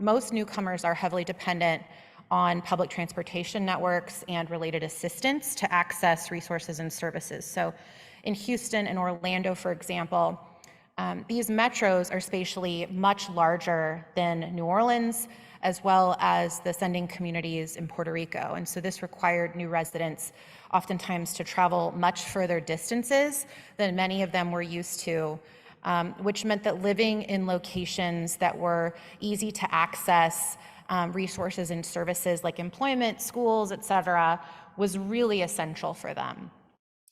C: most newcomers are heavily dependent on public transportation networks and related assistance to access resources and services. So in Houston and Orlando, for example, these metros are spatially much larger than New Orleans, as well as the sending communities in Puerto Rico. And so this required new residents oftentimes to travel much further distances than many of them were used to, which meant that living in locations that were easy to access resources and services like employment, schools, et cetera, was really essential for them.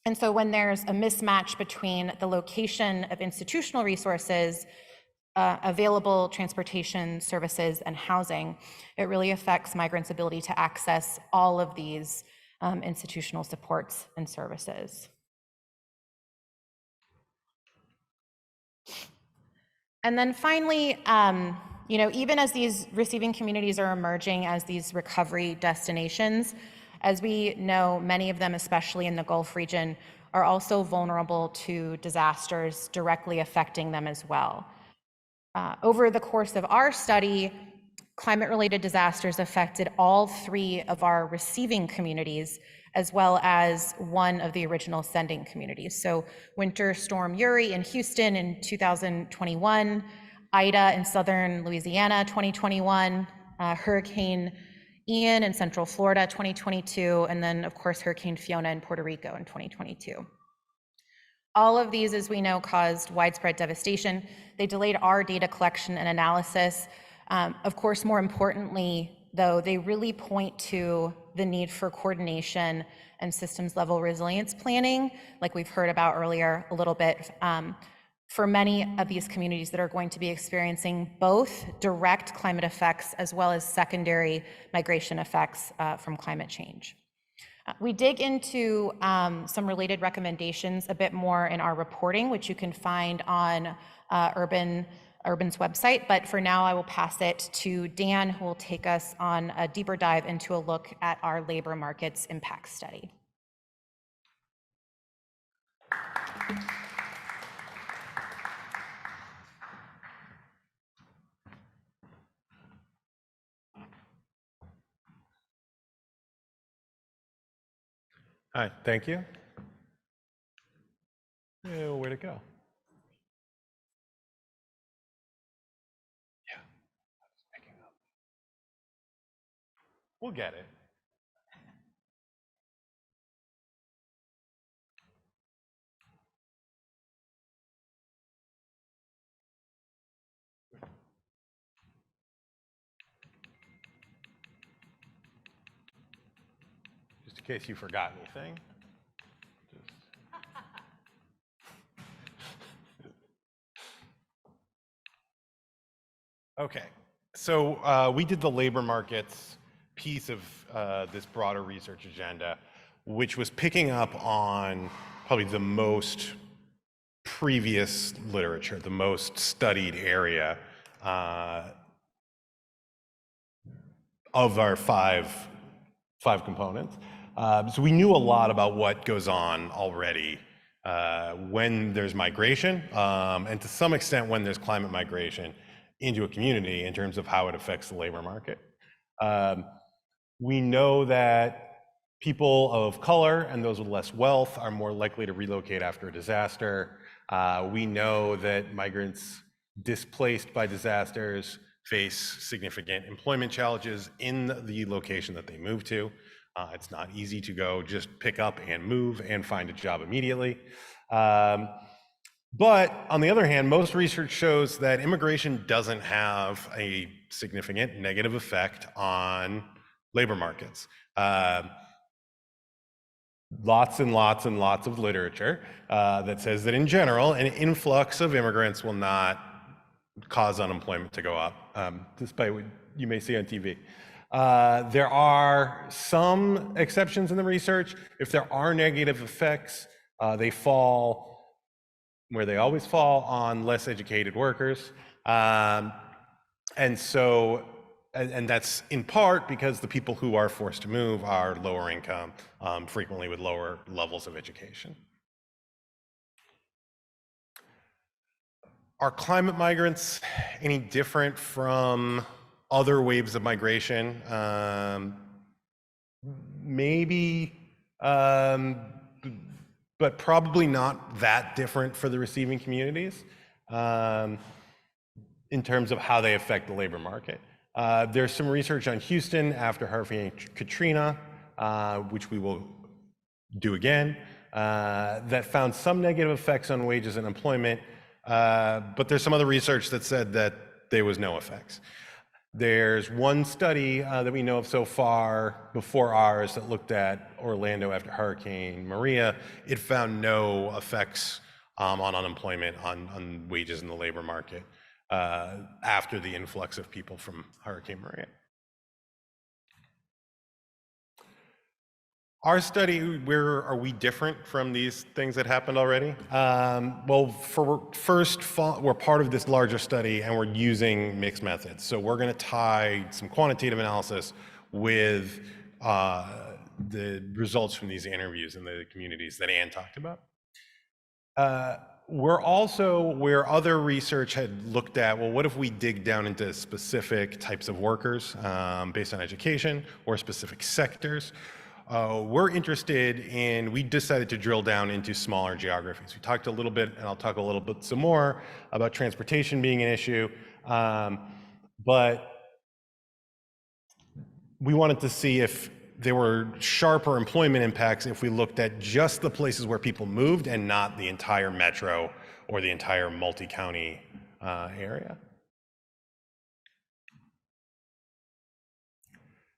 C: And so when there's a mismatch between the location of institutional resources, available transportation services, and housing, it really affects migrants' ability to access all of these institutional supports and services. And then finally, even as these receiving communities are emerging as these recovery destinations, as we know, many of them, especially in the Gulf region, are also vulnerable to disasters directly affecting them as well. Over the course of our study, climate-related disasters affected all three of our receiving communities, as well as one of the original sending communities. So Winter Storm Uri in Houston in 2021, Ida in southern Louisiana 2021, Hurricane Ian in central Florida 2022, and then of course Hurricane Fiona in Puerto Rico in 2022. All of these, as we know, caused widespread devastation. They delayed our data collection and analysis. Of course, more importantly, though, they really point to the need for coordination and systems level resilience planning, like we've heard about earlier a little bit, for many of these communities that are going to be experiencing both direct climate effects as well as secondary migration effects from climate change. We dig into some related recommendations a bit more in our reporting, which you can find on Urban's website. But for now, I will pass it to Dan, who will take us on a deeper dive into a look at our labor markets impact study.
D: Hi, thank you. Where to go? Yeah, I was picking up. We'll get it. Just in case you forgot anything. Okay, so we did the labor markets piece of this broader research agenda, which was picking up on probably the most previous literature, the most studied area of our five components. So we knew a lot about what goes on already when there's migration, and to some extent when there's climate migration into a community in terms of how it affects the labor market. We know that people of color and those with less wealth are more likely to relocate after a disaster. We know that migrants displaced by disasters face significant employment challenges in the location that they move to. It's not easy to go just pick up and move and find a job immediately. But on the other hand, most research shows that immigration doesn't have a significant negative effect on labor markets. Lots and lots and lots of literature that says that in general, an influx of immigrants will not cause unemployment to go up, despite what you may see on TV. There are some exceptions in the research. If there are negative effects, they fall where they always fall, on less educated workers. And that's in part because the people who are forced to move are lower income, frequently with lower levels of education. Are climate migrants any different from other waves of migration? Maybe, but probably not that different for the receiving communities in terms of how they affect the labor market. There's some research on Houston after Hurricane Katrina, which we will do again, that found some negative effects on wages and employment, but there's some other research that said that there was no effects. There's one study that we know of so far before ours that looked at Orlando after Hurricane Maria. It found no effects on unemployment, on wages in the labor market after the influx of people from Hurricane Maria. Our study, where are we different from these things that happened already? Well, first, we're part of this larger study and we're using mixed methods. So we're gonna tie some quantitative analysis with the results from these interviews in the communities that Ann talked about. We're also, where other research had looked at, well, what if we dig down into specific types of workers based on education or specific sectors? We're interested in, we decided to drill down into smaller geographies. We talked a little bit, and I'll talk a little bit some more about transportation being an issue, but we wanted to see if there were sharper employment impacts if we looked at just the places where people moved and not the entire metro or the entire multi-county area.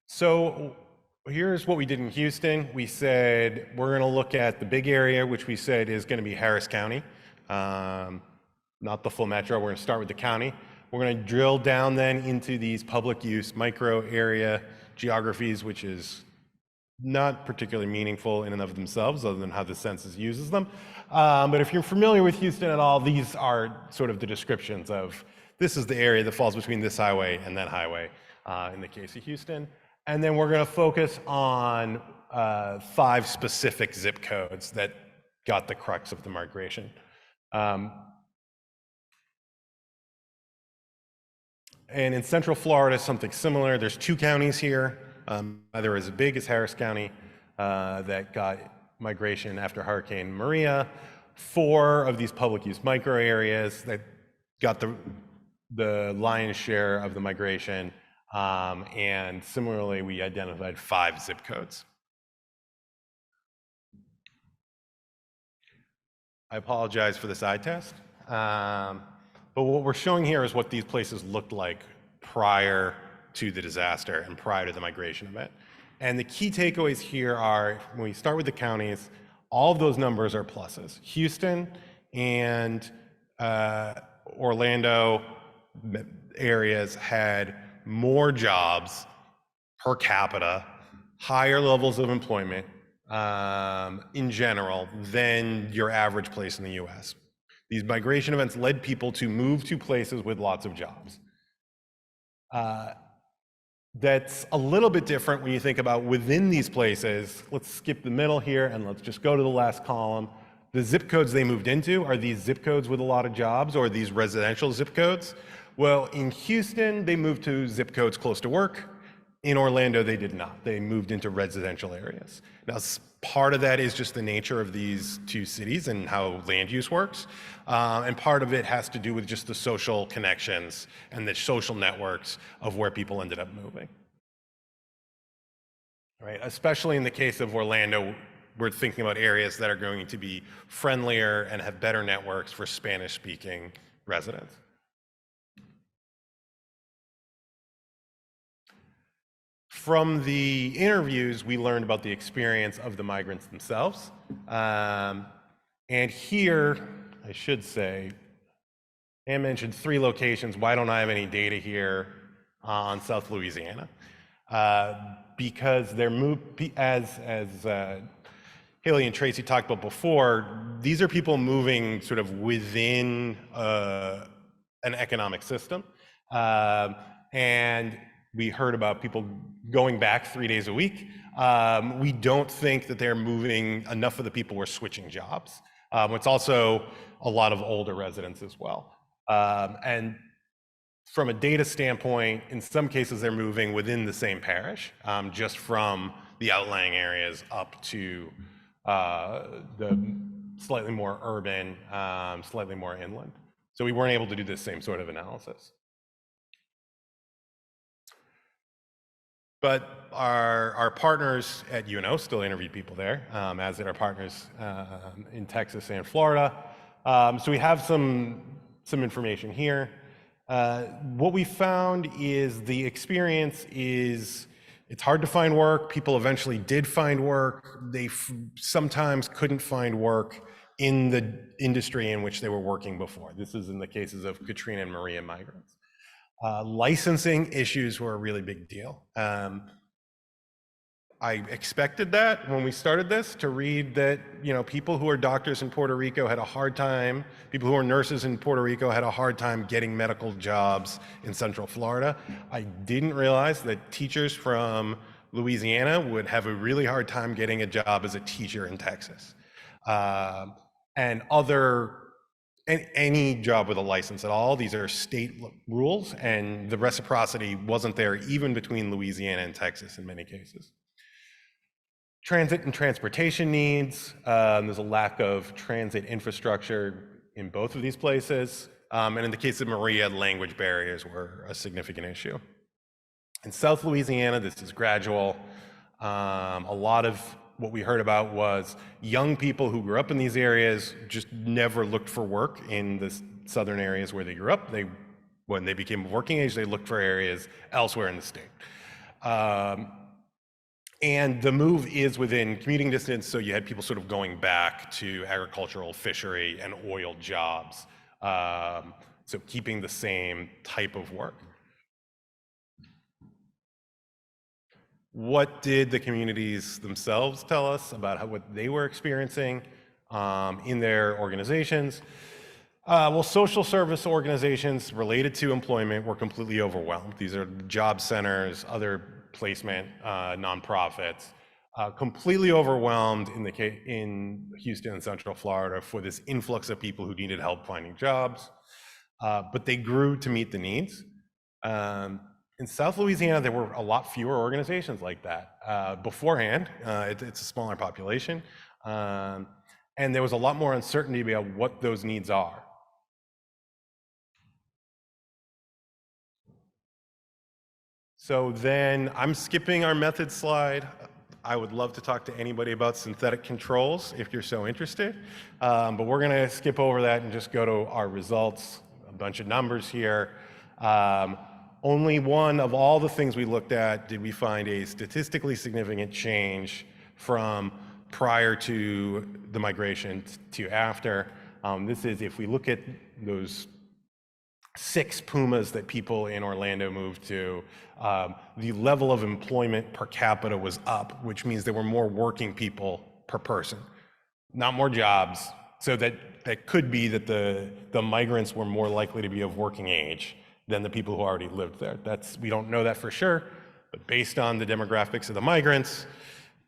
D: So here's what we did in Houston. We said we're going to look at the big area, which we said is going to be Harris County, not the full metro. We're going to start with the county. We're going to drill down then into these public use micro area geographies, which is not particularly meaningful in and of themselves, other than how the census uses them. But if you're familiar with Houston at all, these are sort of the descriptions of this is the area that falls between this highway and that highway in the case of Houston. And then we're going to focus on 5 specific zip codes that got the crux of the migration. And in Central Florida, something similar. There's 2 counties here, either as big as Harris County that got migration after Hurricane Maria, 4 of these public use micro areas that got the lion's share of the migration. And similarly, we identified 5 zip codes. I apologize for this eye test, but what we're showing here is what these places looked like prior to the disaster and prior to the migration event. And the key takeaways here are, when we start with the counties, all of those numbers are pluses. Houston and Orlando areas had more jobs per capita, higher levels of employment in general than your average place in the US. These migration events led people to move to places with lots of jobs. That's a little bit different when you think about within these places. Let's skip the middle here and let's just go to the last column. The zip codes they moved into, are these zip codes with a lot of jobs or these residential zip codes? Well, in Houston, they moved to zip codes close to work. In Orlando, they did not. They moved into residential areas. Now, part of that is just the nature of these two cities and how land use works. And part of it has to do with just the social connections and the social networks of where people ended up moving. Right? Especially in the case of Orlando, we're thinking about areas that are going to be friendlier and have better networks for Spanish-speaking residents. From the interviews, we learned about the experience of the migrants themselves. And here, I should say, Ann mentioned 3 locations. Why don't I have any data here on South Louisiana? Because they're as Haley and Tracy talked about before, these are people moving sort of within an economic system. And we heard about people going back 3 days a week. We don't think that they're moving, enough of the people were switching jobs. It's also a lot of older residents as well. And from a data standpoint, in some cases they're moving within the same parish, just from the outlying areas up to the slightly more urban, slightly more inland. So we weren't able to do this same sort of analysis. But our partners at UNO still interviewed people there, as did our partners in Texas and Florida. So we have some information here. What we found is the experience is, it's hard to find work. People eventually did find work. They sometimes couldn't find work in the industry in which they were working before. This is in the cases of Katrina and Maria migrants. Licensing issues were a really big deal. I expected that when we started this, to read that, you know, people who are doctors in Puerto Rico had a hard time, people who are nurses in Puerto Rico had a hard time getting medical jobs in Central Florida. I didn't realize that teachers from Louisiana would have a really hard time getting a job as a teacher in Texas. And any job with a license at all, these are state rules, and the reciprocity wasn't there even between Louisiana and Texas in many cases. Transit and transportation needs, there's a lack of transit infrastructure in both of these places. And in the case of Maria, language barriers were a significant issue. In South Louisiana, this is gradual. A lot of what we heard about was young people who grew up in these areas just never looked for work in the southern areas where they grew up. When they became of working age, they looked for areas elsewhere in the state. And the move is within commuting distance, so you had people sort of going back to agricultural, fishery, and oil jobs. So keeping the same type of work. What did the communities themselves tell us about what they were experiencing in their organizations? Well, social service organizations related to employment were completely overwhelmed. These are job centers, other placement nonprofits, completely overwhelmed in Houston and Central Florida for this influx of people who needed help finding jobs, but they grew to meet the needs. In South Louisiana, there were a lot fewer organizations like that beforehand. It's a smaller population, and there was a lot more uncertainty about what those needs are. So then I'm skipping our method slide. I would love to talk to anybody about synthetic controls if you're so interested, but we're gonna skip over that and just go to our results, a bunch of numbers here. Only one of all the things we looked at did we find a statistically significant change from prior to the migration to after. This is if we look at those 6 Pumas that people in Orlando moved to. The level of employment per capita was up, which means there were more working people per person, not more jobs. So that could be that the migrants were more likely to be of working age than the people who already lived there. We don't know that for sure, but based on the demographics of the migrants,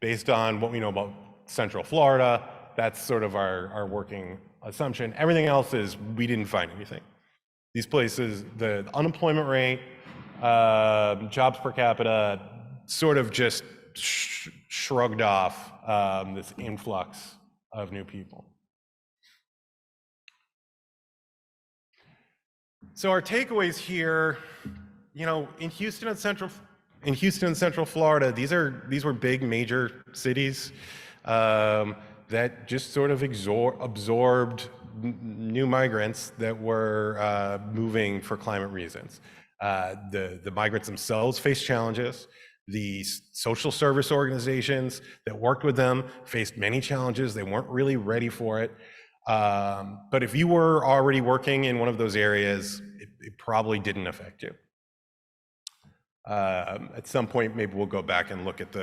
D: based on what we know about Central Florida, that's sort of our working assumption. Everything else is we didn't find anything. These places, the unemployment rate, jobs per capita, sort of just shrugged off this influx of new people. So our takeaways here, in Houston and Central Florida, these were big major cities that just sort of absorbed new migrants that were moving for climate reasons. The migrants themselves faced challenges. The social service organizations that worked with them faced many challenges. They weren't really ready for it. But if you were already working in one of those areas, it probably didn't affect you. At some point, maybe we'll go back and look at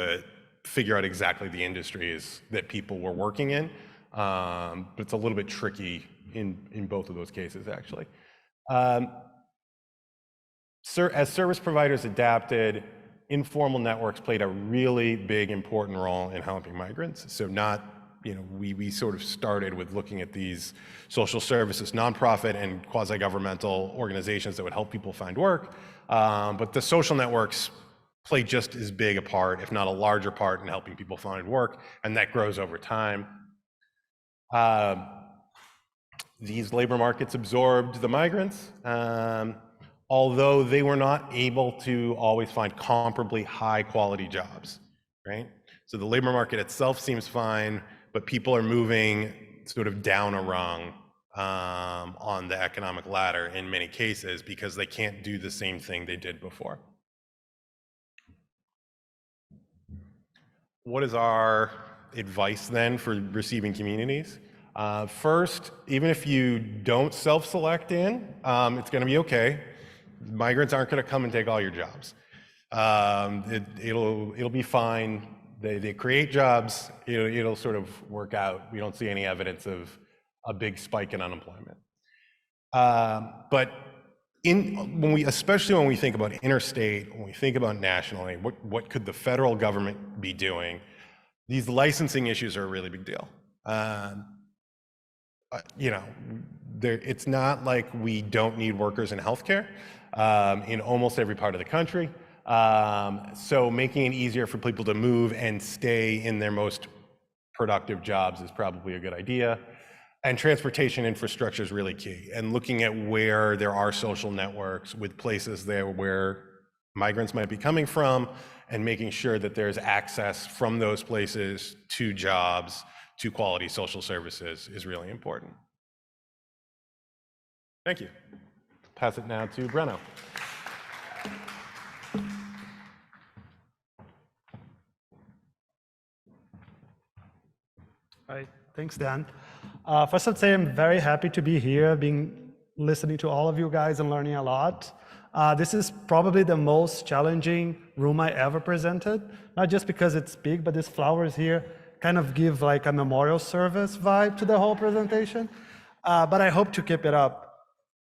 D: figure out exactly the industries that people were working in. But it's a little bit tricky in both of those cases, actually. As service providers adapted, informal networks played a really big, important role in helping migrants. So we sort of started with looking at these social services, nonprofit and quasi-governmental organizations that would help people find work. But the social networks play just as big a part, if not a larger part, in helping people find work, and that grows over time. These labor markets absorbed the migrants, although they were not able to always find comparably high quality jobs, right? So the labor market itself seems fine, but people are moving sort of down a rung on the economic ladder in many cases because they can't do the same thing they did before. What is our advice then for receiving communities? First, even if you don't self-select in, it's going to be okay. Migrants aren't going to come and take all your jobs. It'll be fine. They create jobs. It'll sort of work out. We don't see any evidence of a big spike in unemployment. But especially when we think about interstate, when we think about nationally, what could the federal government be doing? These licensing issues are a really big deal. It's not like we don't need workers in healthcare in almost every part of the country. So making it easier for people to move and stay in their most productive jobs is probably a good idea. And transportation infrastructure is really key. And looking at where there are social networks with places there where migrants might be coming from and making sure that there's access from those places to jobs, to quality social services is really important. Thank you. Pass it now to Brenno.
E: All right, thanks, Dan. First, I'd say I'm very happy to be here, listening to all of you guys and learning a lot. This is probably the most challenging room I ever presented, not just because it's big, but these flowers here kind of give like a memorial service vibe to the whole presentation, but I hope to keep it up.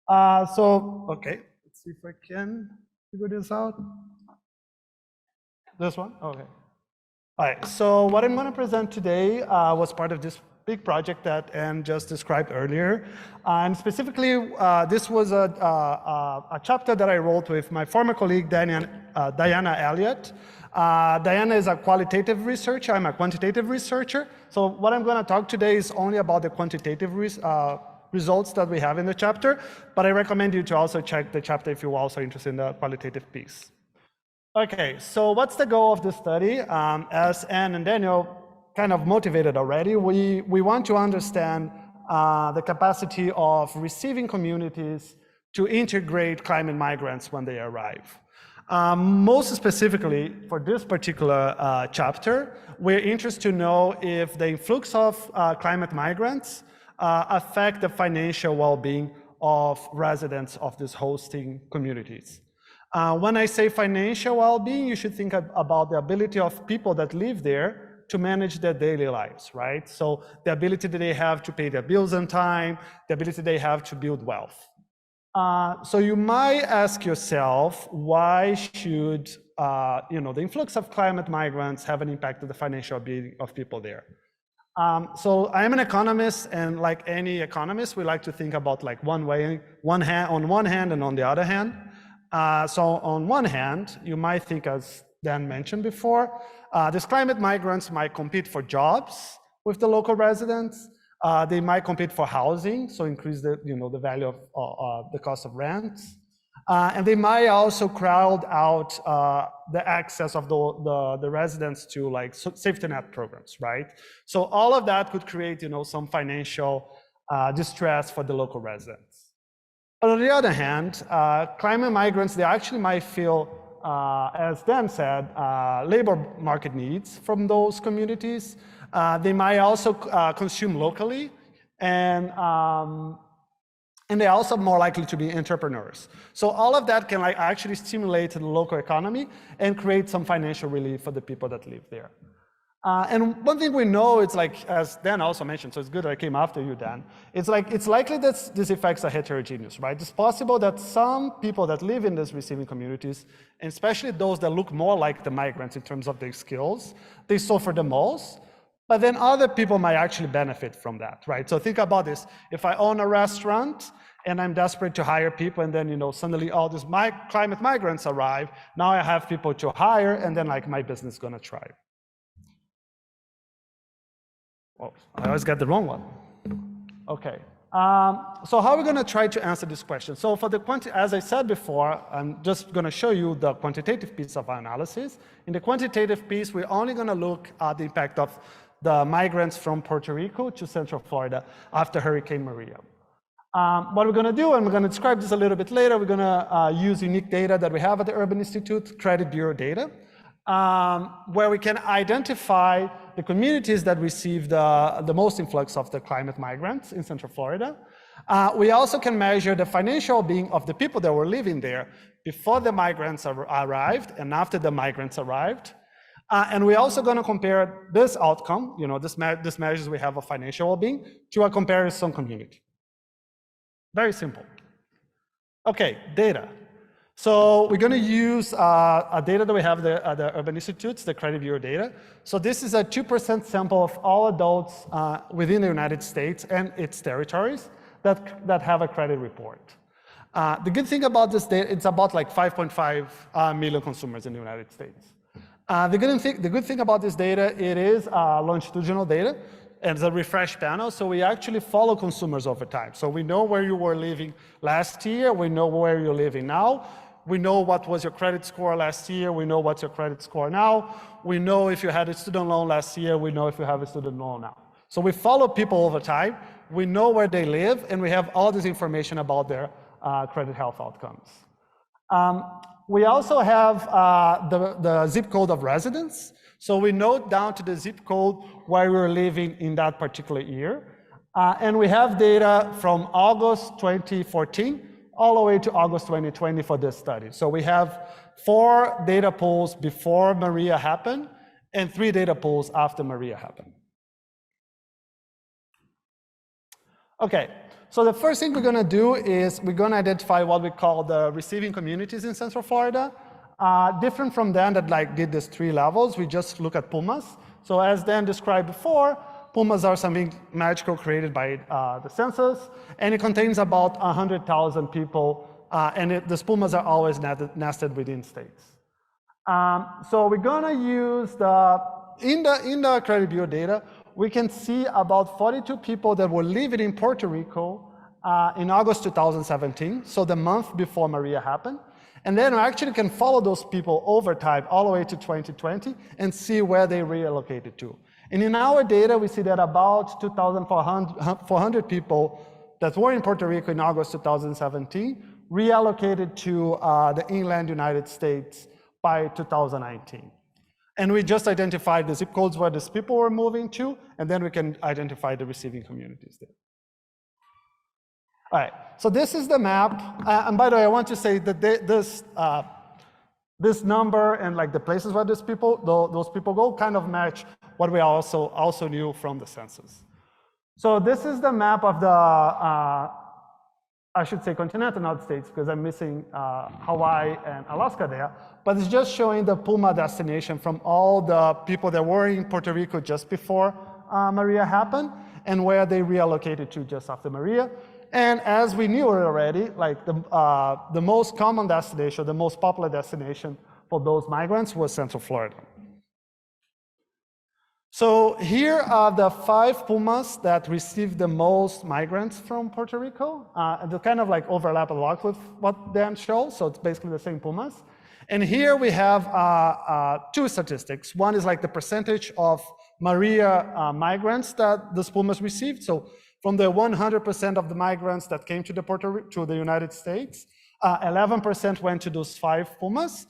E: Okay, let's see if I can figure this out. This one? Okay. All right, so what I'm going to present today was part of this big project that Anne just described earlier. And specifically, this was a chapter that I wrote with my former colleague, Diana Elliott. Diana is a qualitative researcher, I'm a quantitative researcher. So what I'm going to talk today is only about the quantitative results that we have in the chapter, but I recommend you to also check the chapter if you're also interested in the qualitative piece. Okay, so what's the goal of this study? As Anne and Daniel kind of motivated already, we want to understand the capacity of receiving communities to integrate climate migrants when they arrive. Most specifically, for this particular chapter, we're interested to know if the influx of climate migrants affect the financial well-being of residents of these hosting communities. When I say financial well-being, you should think about the ability of people that live there to manage their daily lives, right? So the ability that they have to pay their bills on time, the ability they have to build wealth. So you might ask yourself, why should the influx of climate migrants have an impact on the financial ability of people there? So I am an economist, and like any economist, we like to think about like on one hand and on the other hand. So on one hand, you might think, as Dan mentioned before, these climate migrants might compete for jobs with the local residents. They might compete for housing, so increase the the value of the cost of rent. And they might also crowd out the access of the residents to like safety net programs, right? So all of that could create some financial distress for the local residents. But on the other hand, climate migrants, they actually might feel, as Dan said, labor market needs from those communities. They might also consume locally, and they're also more likely to be entrepreneurs. So all of that can actually stimulate the local economy and create some financial relief for the people that live there. And one thing we know, it's like, as Dan also mentioned, so it's good I came after you, Dan. It's likely that these effects are heterogeneous, right? It's possible that some people that live in these receiving communities, and especially those that look more like the migrants in terms of their skills, they suffer the most. But then other people might actually benefit from that, right? So think about this. If I own a restaurant and I'm desperate to hire people, and then suddenly all these climate migrants arrive, now I have people to hire, and then like my business is gonna thrive. Oh, I always get the wrong one. Okay. So how are we gonna try to answer this question? So for the as I said before, I'm just gonna show you the quantitative piece of our analysis. In the quantitative piece, we're only gonna look at the impact of the migrants from Puerto Rico to Central Florida after Hurricane Maria. What we're gonna do, and we're gonna describe this a little bit later, we're gonna use unique data that we have at the Urban Institute, Credit Bureau data, where we can identify the communities that receive the most influx of the climate migrants in Central Florida. We also can measure the financial being of the people that were living there before the migrants arrived and after the migrants arrived. And we're also going to compare this outcome, this measures we have of financial well-being, to a comparison community. Very simple. Okay, data. So we're going to use a data that we have at the Urban Institutes, the Credit Bureau data. So this is a 2% sample of all adults within the United States and its territories that have a credit report. The good thing about this data, it's about like 5.5 million consumers in the United States. The good thing about this data, it is longitudinal data, and it's a refresh panel, so we actually follow consumers over time. So we know where you were living last year, we know where you're living now, we know what was your credit score last year, we know what's your credit score now, we know if you had a student loan last year, we know if you have a student loan now. So we follow people over time, we know where they live, and we have all this information about their credit health outcomes. We also have the zip code of residence. So we note down to the zip code where we were living in that particular year. And we have data from August 2014 all the way to August 2020 for this study. So we have 4 data pools before Maria happened and 3 data pools after Maria happened. Okay, so the first thing we're gonna do is we're gonna identify what we call the receiving communities in Central Florida. Different from Dan that did these 3 levels, we just look at pumas. So as Dan described before, pumas are something magical created by the census, and it contains about 100,000 people, and these pumas are always nested within states. So we're gonna use in the Credit Bureau data, we can see about 42 people that were living in Puerto Rico in August 2017, so the month before Maria happened. And then we actually can follow those people over time, all the way to 2020, and see where they reallocated to. And in our data, we see that about 2,400 people that were in Puerto Rico in August 2017 reallocated to the inland United States by 2019. And we just identified the zip codes where these people were moving to, and then we can identify the receiving communities there. All right, so this is the map. And by the way, I want to say that this number and like the places where those people go kind of match what we also knew from the census. So this is the map of the, I should say continental United States, because I'm missing Hawaii and Alaska there, but it's just showing the PUMA destination from all the people that were in Puerto Rico just before Maria happened and where they reallocated to just after Maria. And as we knew already, like the most common destination, the most popular destination for those migrants was Central Florida. So here are the 5 PUMAs that received the most migrants from Puerto Rico. And they kind of like overlap a lot with what Dan showed, so it's basically the same PUMAs. And here we have 2 statistics. One is like the percentage of Maria migrants that the PUMAs received. So from the 100% of the migrants that came to the United States, 11% went to those 5 PUMAs.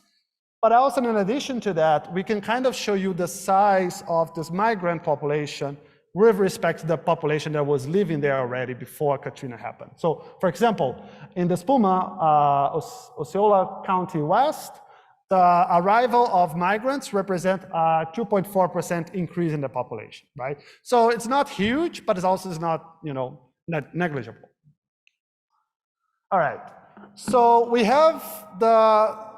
E: But also in addition to that, we can kind of show you the size of this migrant population with respect to the population that was living there already before Katrina happened. So for example, in this PUMA, Osceola County West, the arrival of migrants represent a 2.4% increase in the population, right? So it's not huge, but it's also not, negligible. All right. So we have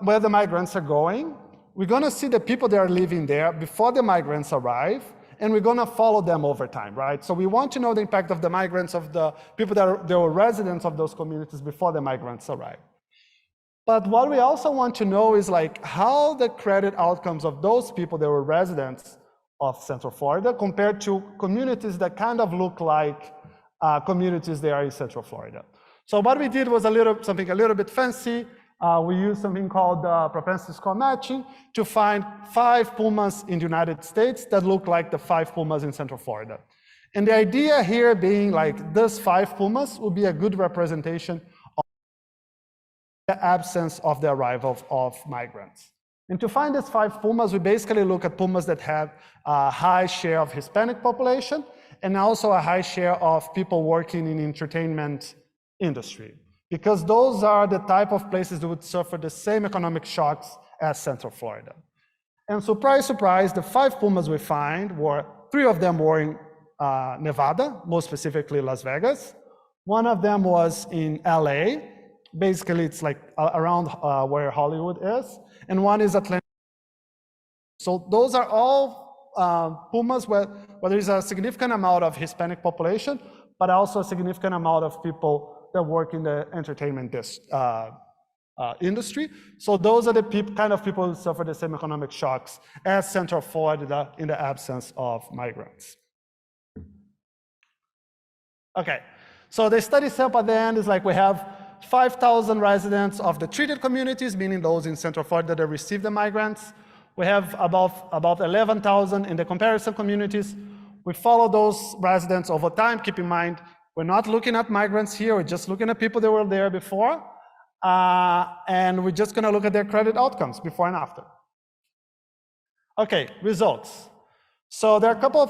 E: where the migrants are going. We're going to see the people that are living there before the migrants arrive, and we're going to follow them over time, right? So we want to know the impact of the migrants, of the people that were residents of those communities before the migrants arrive. But what we also want to know is like how the credit outcomes of those people that were residents of Central Florida compared to communities that kind of look like communities there in Central Florida. So what we did was something a little bit fancy. We used something called propensity score matching to find 5 PUMAs in the United States that look like the 5 PUMAs in Central Florida. And the idea here being like this 5 PUMAs would be a good representation of the absence of the arrival of migrants. And to find these 5 PUMAs, we basically look at PUMAs that have a high share of Hispanic population and also a high share of people working in entertainment industry, because those are the type of places that would suffer the same economic shocks as Central Florida. And surprise, surprise, the 5 PUMAs we find were, 3 of them were in Nevada, more specifically Las Vegas. 1 of them was in LA. Basically, it's like around where Hollywood is. And 1 is Atlanta. So those are all PUMAs where there is a significant amount of Hispanic population, but also a significant amount of people that work in the entertainment industry. So those are the kind of people who suffer the same economic shocks as Central Florida in the absence of migrants. Okay, so the study sample at the end is like we have 5,000 residents of the treated communities, meaning those in Central Florida that receive the migrants. We have about 11,000 in the comparison communities. We follow those residents over time. Keep in mind, we're not looking at migrants here, we're just looking at people that were there before, and we're just gonna look at their credit outcomes before and after. Okay, results. So there are a couple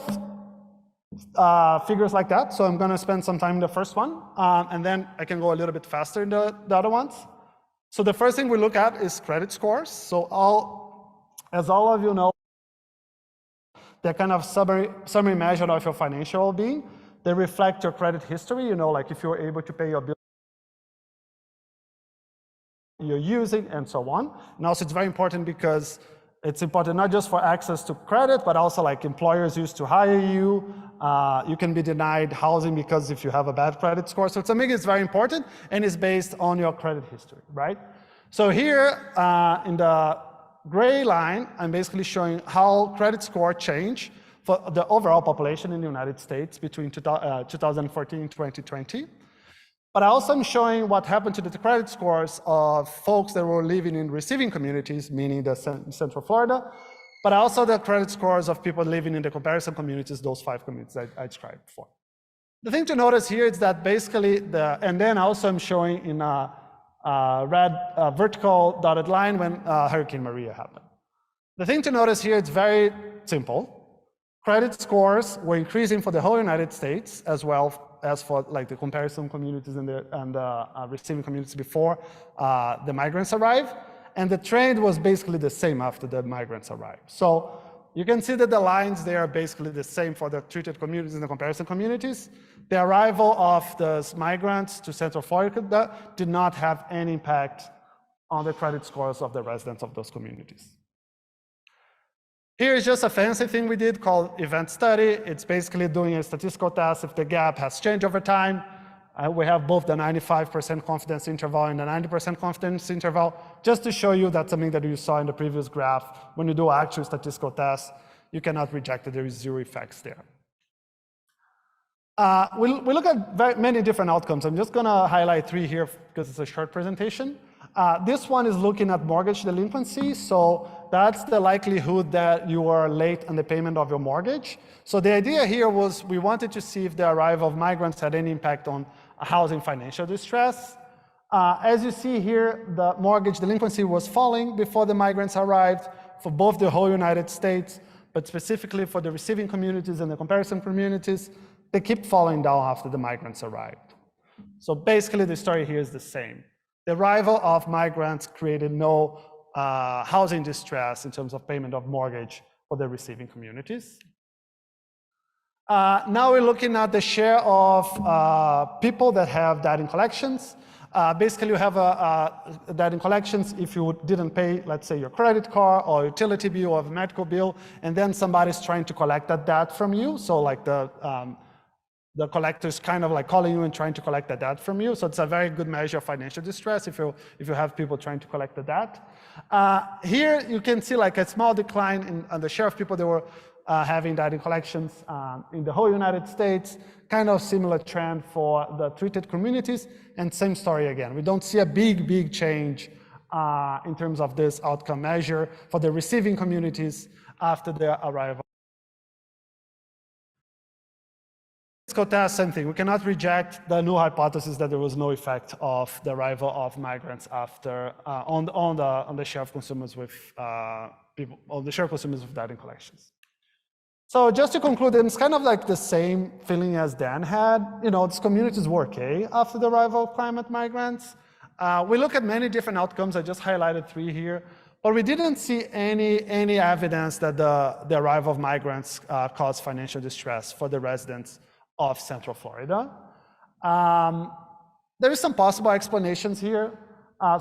E: of figures like that, so I'm gonna spend some time in the first one, and then I can go a little bit faster in the other ones. So the first thing we look at is credit scores. So as all of you know, they're kind of summary measure of your financial well-being. They reflect your credit history, like if you're able to pay your bill you're using and so on. And also it's very important because it's important not just for access to credit, but also like employers used to hire you. You can be denied housing because if you have a bad credit score. So it's something that's very important and is based on your credit history, right? So here in the gray line, I'm basically showing how credit score change for the overall population in the United States between 2014 and 2020. But I also am showing what happened to the credit scores of folks that were living in receiving communities, meaning the Central Florida, but also the credit scores of people living in the comparison communities, those 5 communities I described before. The thing to notice here is that basically and then also I'm showing in a red vertical dotted line when Hurricane Maria happened. The thing to notice here, it's very simple. Credit scores were increasing for the whole United States as well as for like the comparison communities and the receiving communities before the migrants arrive. And the trend was basically the same after the migrants arrived. So you can see that the lines there are basically the same for the treated communities and the comparison communities. The arrival of the migrants to Central Florida did not have any impact on the credit scores of the residents of those communities. Here is just a fancy thing we did called event study. It's basically doing a statistical test if the gap has changed over time. We have both the 95% confidence interval and the 90% confidence interval, just to show you that's something that you saw in the previous graph. When you do actual statistical tests, you cannot reject that there is zero effects there. We look at many different outcomes. I'm just gonna highlight 3 here because it's a short presentation. This one is looking at mortgage delinquency. So that's the likelihood that you are late on the payment of your mortgage. So the idea here was we wanted to see if the arrival of migrants had any impact on housing financial distress. As you see here, the mortgage delinquency was falling before the migrants arrived for both the whole United States, but specifically for the receiving communities and the comparison communities, they keep falling down after the migrants arrived. So basically the story here is the same. The arrival of migrants created no housing distress in terms of payment of mortgage for the receiving communities. Now we're looking at the share of people that have debt in collections. Basically, you have debt in collections if you didn't pay, let's say, your credit card or utility bill or a medical bill, and then somebody's trying to collect that debt from you. So like the collector's kind of like calling you and trying to collect the debt from you. So it's a very good measure of financial distress if you have people trying to collect the debt. Here you can see like a small decline in the share of people that were having debt in collections in the whole United States, kind of similar trend for the treated communities, and same story again. We don't see a big change in terms of this outcome measure for the receiving communities after their arrival. Test, same thing. We cannot reject the null hypothesis that there was no effect of the arrival of migrants after on the share of consumers with people, on the share of consumers with debt in collections. So just to conclude, it's kind of like the same feeling as Dan had. You know, these communities were okay after the arrival of climate migrants. We look at many different outcomes. I just highlighted 3 here, but we didn't see any evidence that the arrival of migrants caused financial distress for the residents of Central Florida. There is some possible explanations here.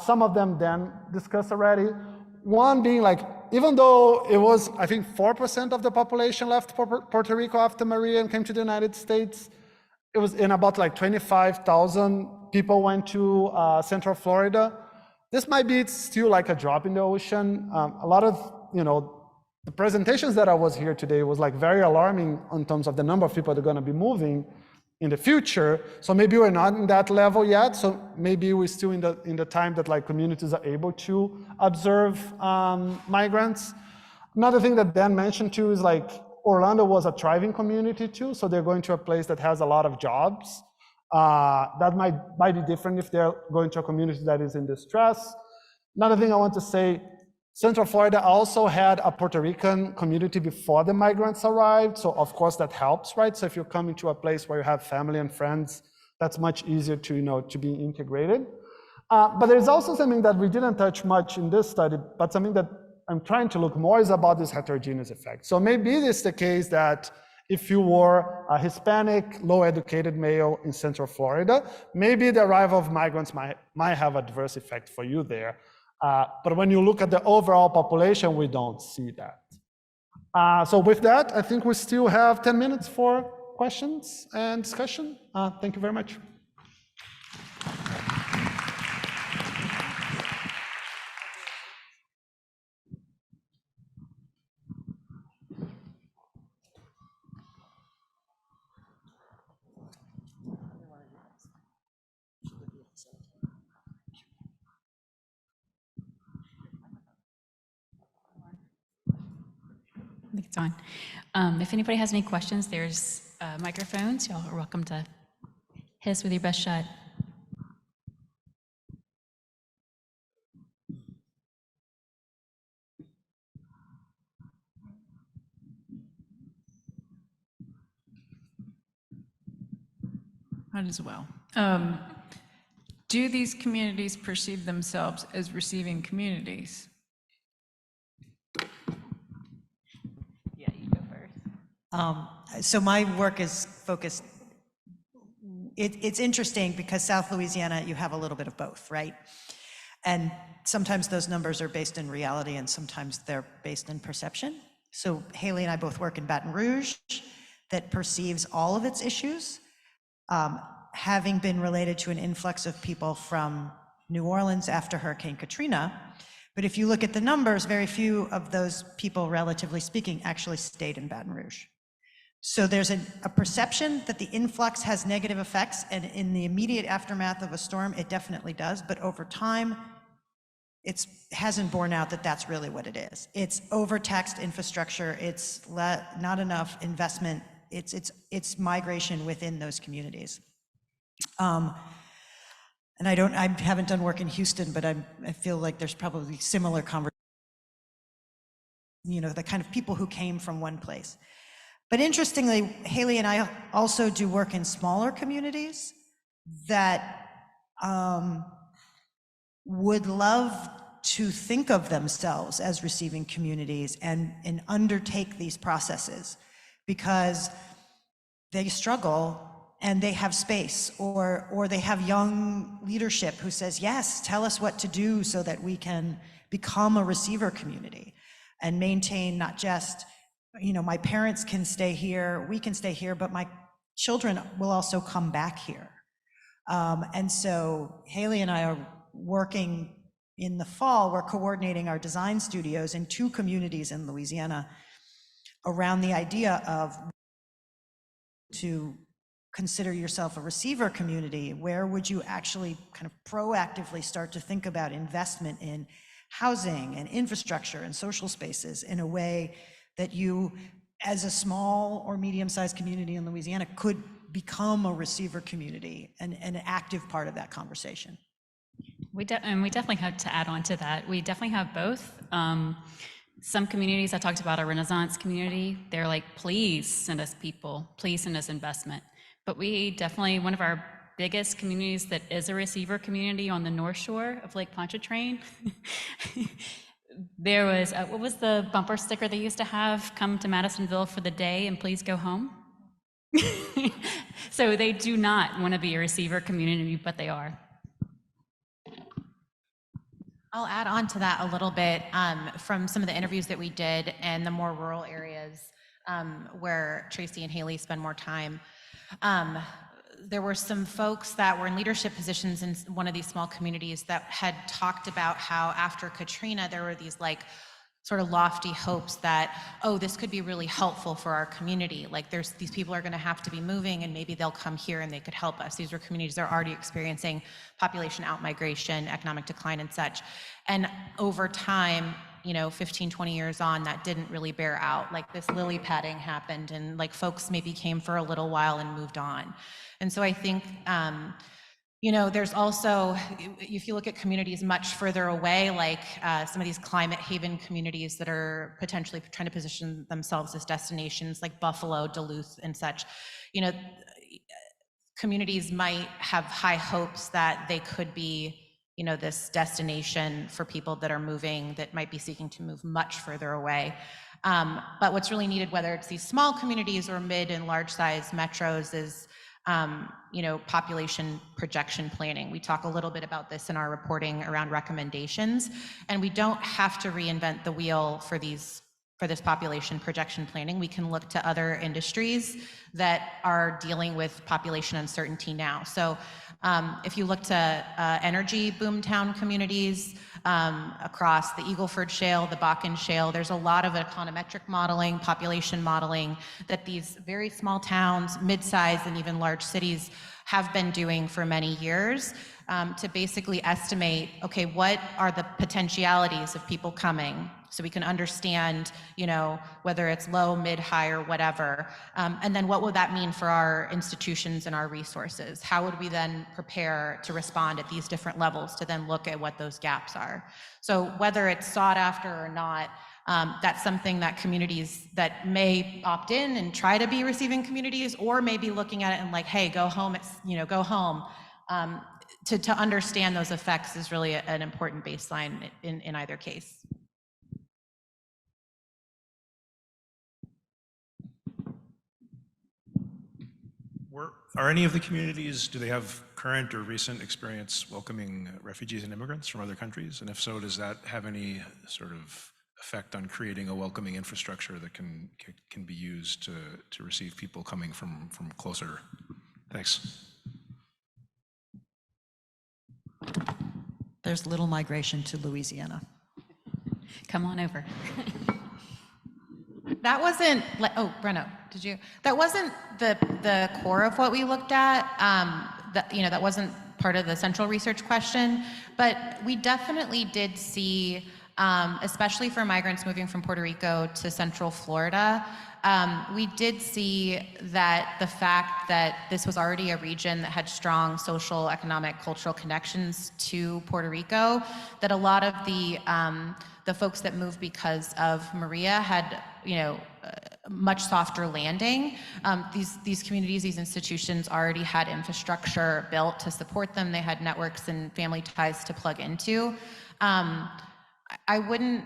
E: Some of them Dan discussed already. One being like, even though it was, I think 4% of the population left Puerto Rico after Maria and came to the United States, it was in about like 25,000 people went to Central Florida. This might be still like a drop in the ocean. A lot of, you know, the presentations that I was here today was like very alarming in terms of the number of people that are going to be moving in the future. So maybe we're not in that level yet. So maybe we're still in the time that like communities are able to observe migrants. Another thing that Dan mentioned too is like Orlando was a thriving community too. So they're going to a place that has a lot of jobs. That might be different if they're going to a community that is in distress. Another thing I want to say, Central Florida also had a Puerto Rican community before the migrants arrived. So of course that helps, right? So if you're coming to a place where you have family and friends, that's much easier to, you know, to be integrated. But there's also something that we didn't touch much in this study, but something that I'm trying to look more is about this heterogeneous effect. So maybe it is the case that if you were a Hispanic, low-educated male in Central Florida, maybe the arrival of migrants might have a adverse effect for you there. But when you look at the overall population, we don't see that. So with that, I think we still have 10 minutes for questions and discussion. Thank you very much.
F: I think it's on. If anybody has any questions, there's microphones. Y'all are welcome to hit us with your best shot.
G: Might as well. Do these communities perceive themselves as receiving communities?
B: Yeah, you go first.
A: So my work is focused, it's interesting because South Louisiana, you have a little bit of both, right? And sometimes those numbers are based in reality and sometimes they're based in perception. So Haley and I both work in Baton Rouge that perceives all of its issues, having been related to an influx of people from New Orleans after Hurricane Katrina. But if you look at the numbers, very few of those people, relatively speaking, actually stayed in Baton Rouge. So there's a perception that the influx has negative effects, and in the immediate aftermath of a storm, it definitely does, but over time, it hasn't borne out that that's really what it is. It's overtaxed infrastructure, it's not enough investment, it's migration within those communities. And I haven't done work in Houston, but I feel like there's probably similar conversations, the kind of people who came from one place. But interestingly, Haley and I also do work in smaller communities that would love to think of themselves as receiving communities and undertake these processes because they struggle and they have space, or they have young leadership who says, yes, tell us what to do so that we can become a receiver community and maintain not just, my parents can stay here, we can stay here, but my children will also come back here. And so Haley and I are working in the fall, we're coordinating our design studios in 2 communities in Louisiana around the idea of to consider yourself a receiver community. Where would you actually kind of proactively start to think about investment in housing and infrastructure and social spaces in a way that you, as a small or medium-sized community in Louisiana, could become a receiver community and an active part of that conversation?
F: And we definitely have to add on to that. We definitely have both. Some communities I talked about, a Renaissance community, they're like, please send us people, please send us investment. But we definitely, one of our biggest communities that is a receiver community on the North Shore of Lake Pontchartrain, there was, what was the bumper sticker they used to have? Come to Madisonville for the day and please go home. So they do not want to be a receiver community, but they are.
C: I'll add on to that a little bit from some of the interviews that we did in the more rural areas where Tracy and Haley spend more time. There were some folks that were in leadership positions in one of these small communities that had talked about how after Katrina, there were these like sort of lofty hopes that, oh, this could be really helpful for our community. Like these people are going to have to be moving and maybe they'll come here and they could help us. These were communities that are already experiencing population outmigration, economic decline and such. And over time, 15, 20 years on, that didn't really bear out. Like this lily padding happened and like folks maybe came for a little while and moved on. And so I think, there's also, if you look at communities much further away, like some of these climate haven communities that are potentially trying to position themselves as destinations like Buffalo, Duluth and such, communities might have high hopes that they could be this destination for people that are moving, that might be seeking to move much further away. But what's really needed, whether it's these small communities or mid and large size metros, is population projection planning. We talk a little bit about this in our reporting around recommendations, and we don't have to reinvent the wheel for this population projection planning. We can look to other industries that are dealing with population uncertainty now. So if you look to energy boomtown communities across the Eagleford Shale, the Bakken Shale, there's a lot of econometric modeling, population modeling that these very small towns, mid-sized and even large cities have been doing for many years to basically estimate, okay, what are the potentialities of people coming? So we can understand, whether it's low, mid, high, or whatever. And then what would that mean for our institutions and our resources? How would we then prepare to respond at these different levels to then look at what those gaps are? So whether it's sought after or not, That's something that communities that may opt in and try to be receiving communities, or maybe looking at it and like, hey, go home, go home. To understand those effects is really an important baseline in either case.
H: Are any of the communities, do they have current or recent experience welcoming refugees and immigrants from other countries? And if so, does that have any sort of effect on creating a welcoming infrastructure that can be used to receive people coming from closer? Thanks.
I: There's little migration to Louisiana.
F: Come on over.
C: That wasn't, oh, Brenno, did you? That wasn't the core of what we looked at. That wasn't part of the central research question, but we definitely did see, especially for migrants moving from Puerto Rico to Central Florida, we did see that the fact that this was already a region that had strong social, economic, cultural connections to Puerto Rico, that a lot of the folks that moved because of Maria had, much softer landing. These communities, these institutions already had infrastructure built to support them. They had networks and family ties to plug into. I wouldn't,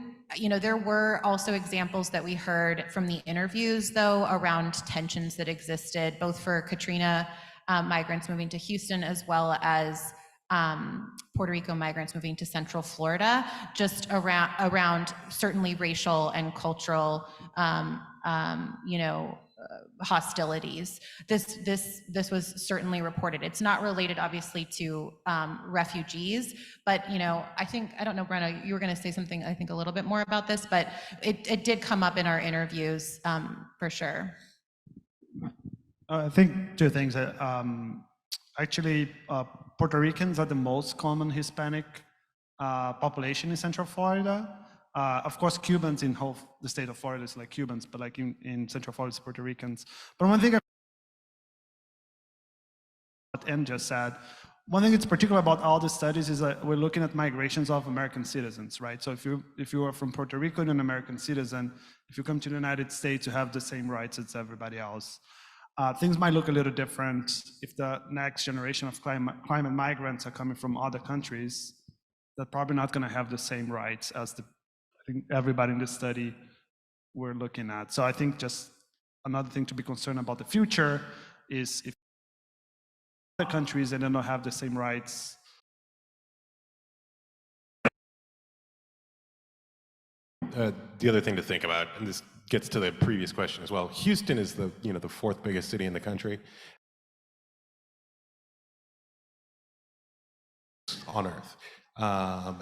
C: there were also examples that we heard from the interviews, though, around tensions that existed, both for Katrina migrants moving to Houston, as well as Puerto Rico migrants moving to Central Florida, just around certainly racial and cultural, hostilities. This was certainly reported. It's not related, obviously, to refugees, but I don't know, Brenna, you were going to say something, I think, a little bit more about this, but it did come up in our interviews for sure.
E: I think two things. Actually, Puerto Ricans are the most common Hispanic population in Central Florida. Of course, Cubans in the state of Florida is like Cubans, but like in Central Florida, it's Puerto Ricans. But one thing what Em just said, one thing that's particular about all the studies is that we're looking at migrations of American citizens, right? So if you are from Puerto Rico and an American citizen, if you come to the United States, you have the same rights as everybody else. Things might look a little different if the next generation of climate migrants are coming from other countries. They're probably not going to have the same rights as I think everybody in this study we're looking at. So I think just another thing to be concerned about the future is if other countries they don't have the same rights.
D: The other thing to think about, and this gets to the previous question as well, Houston is the fourth biggest city in the country on Earth,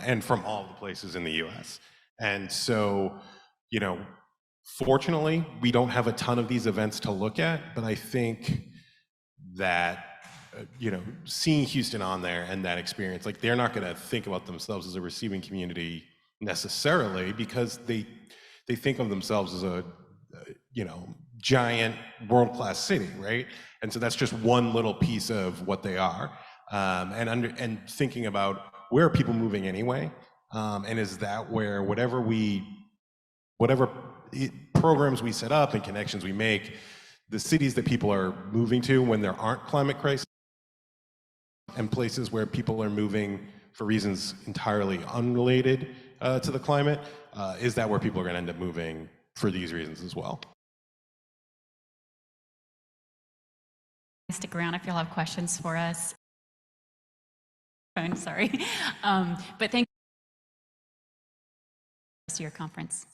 D: and from all the places in the U.S. And so, fortunately, we don't have a ton of these events to look at, but I think that, seeing Houston on there and that experience, like they're not going to think about themselves as a receiving community necessarily because they think of themselves as a, giant world-class city, right? And so that's just one little piece of what they are. And thinking about where are people moving anyway? And is that where whatever programs we set up and connections we make, the cities that people are moving to when there aren't climate crises and places where people are moving for reasons entirely unrelated to the climate, is that where people are going to end up moving for these reasons as well?
F: Stick around if you'll have questions for us. Sorry. But thank you for your conference.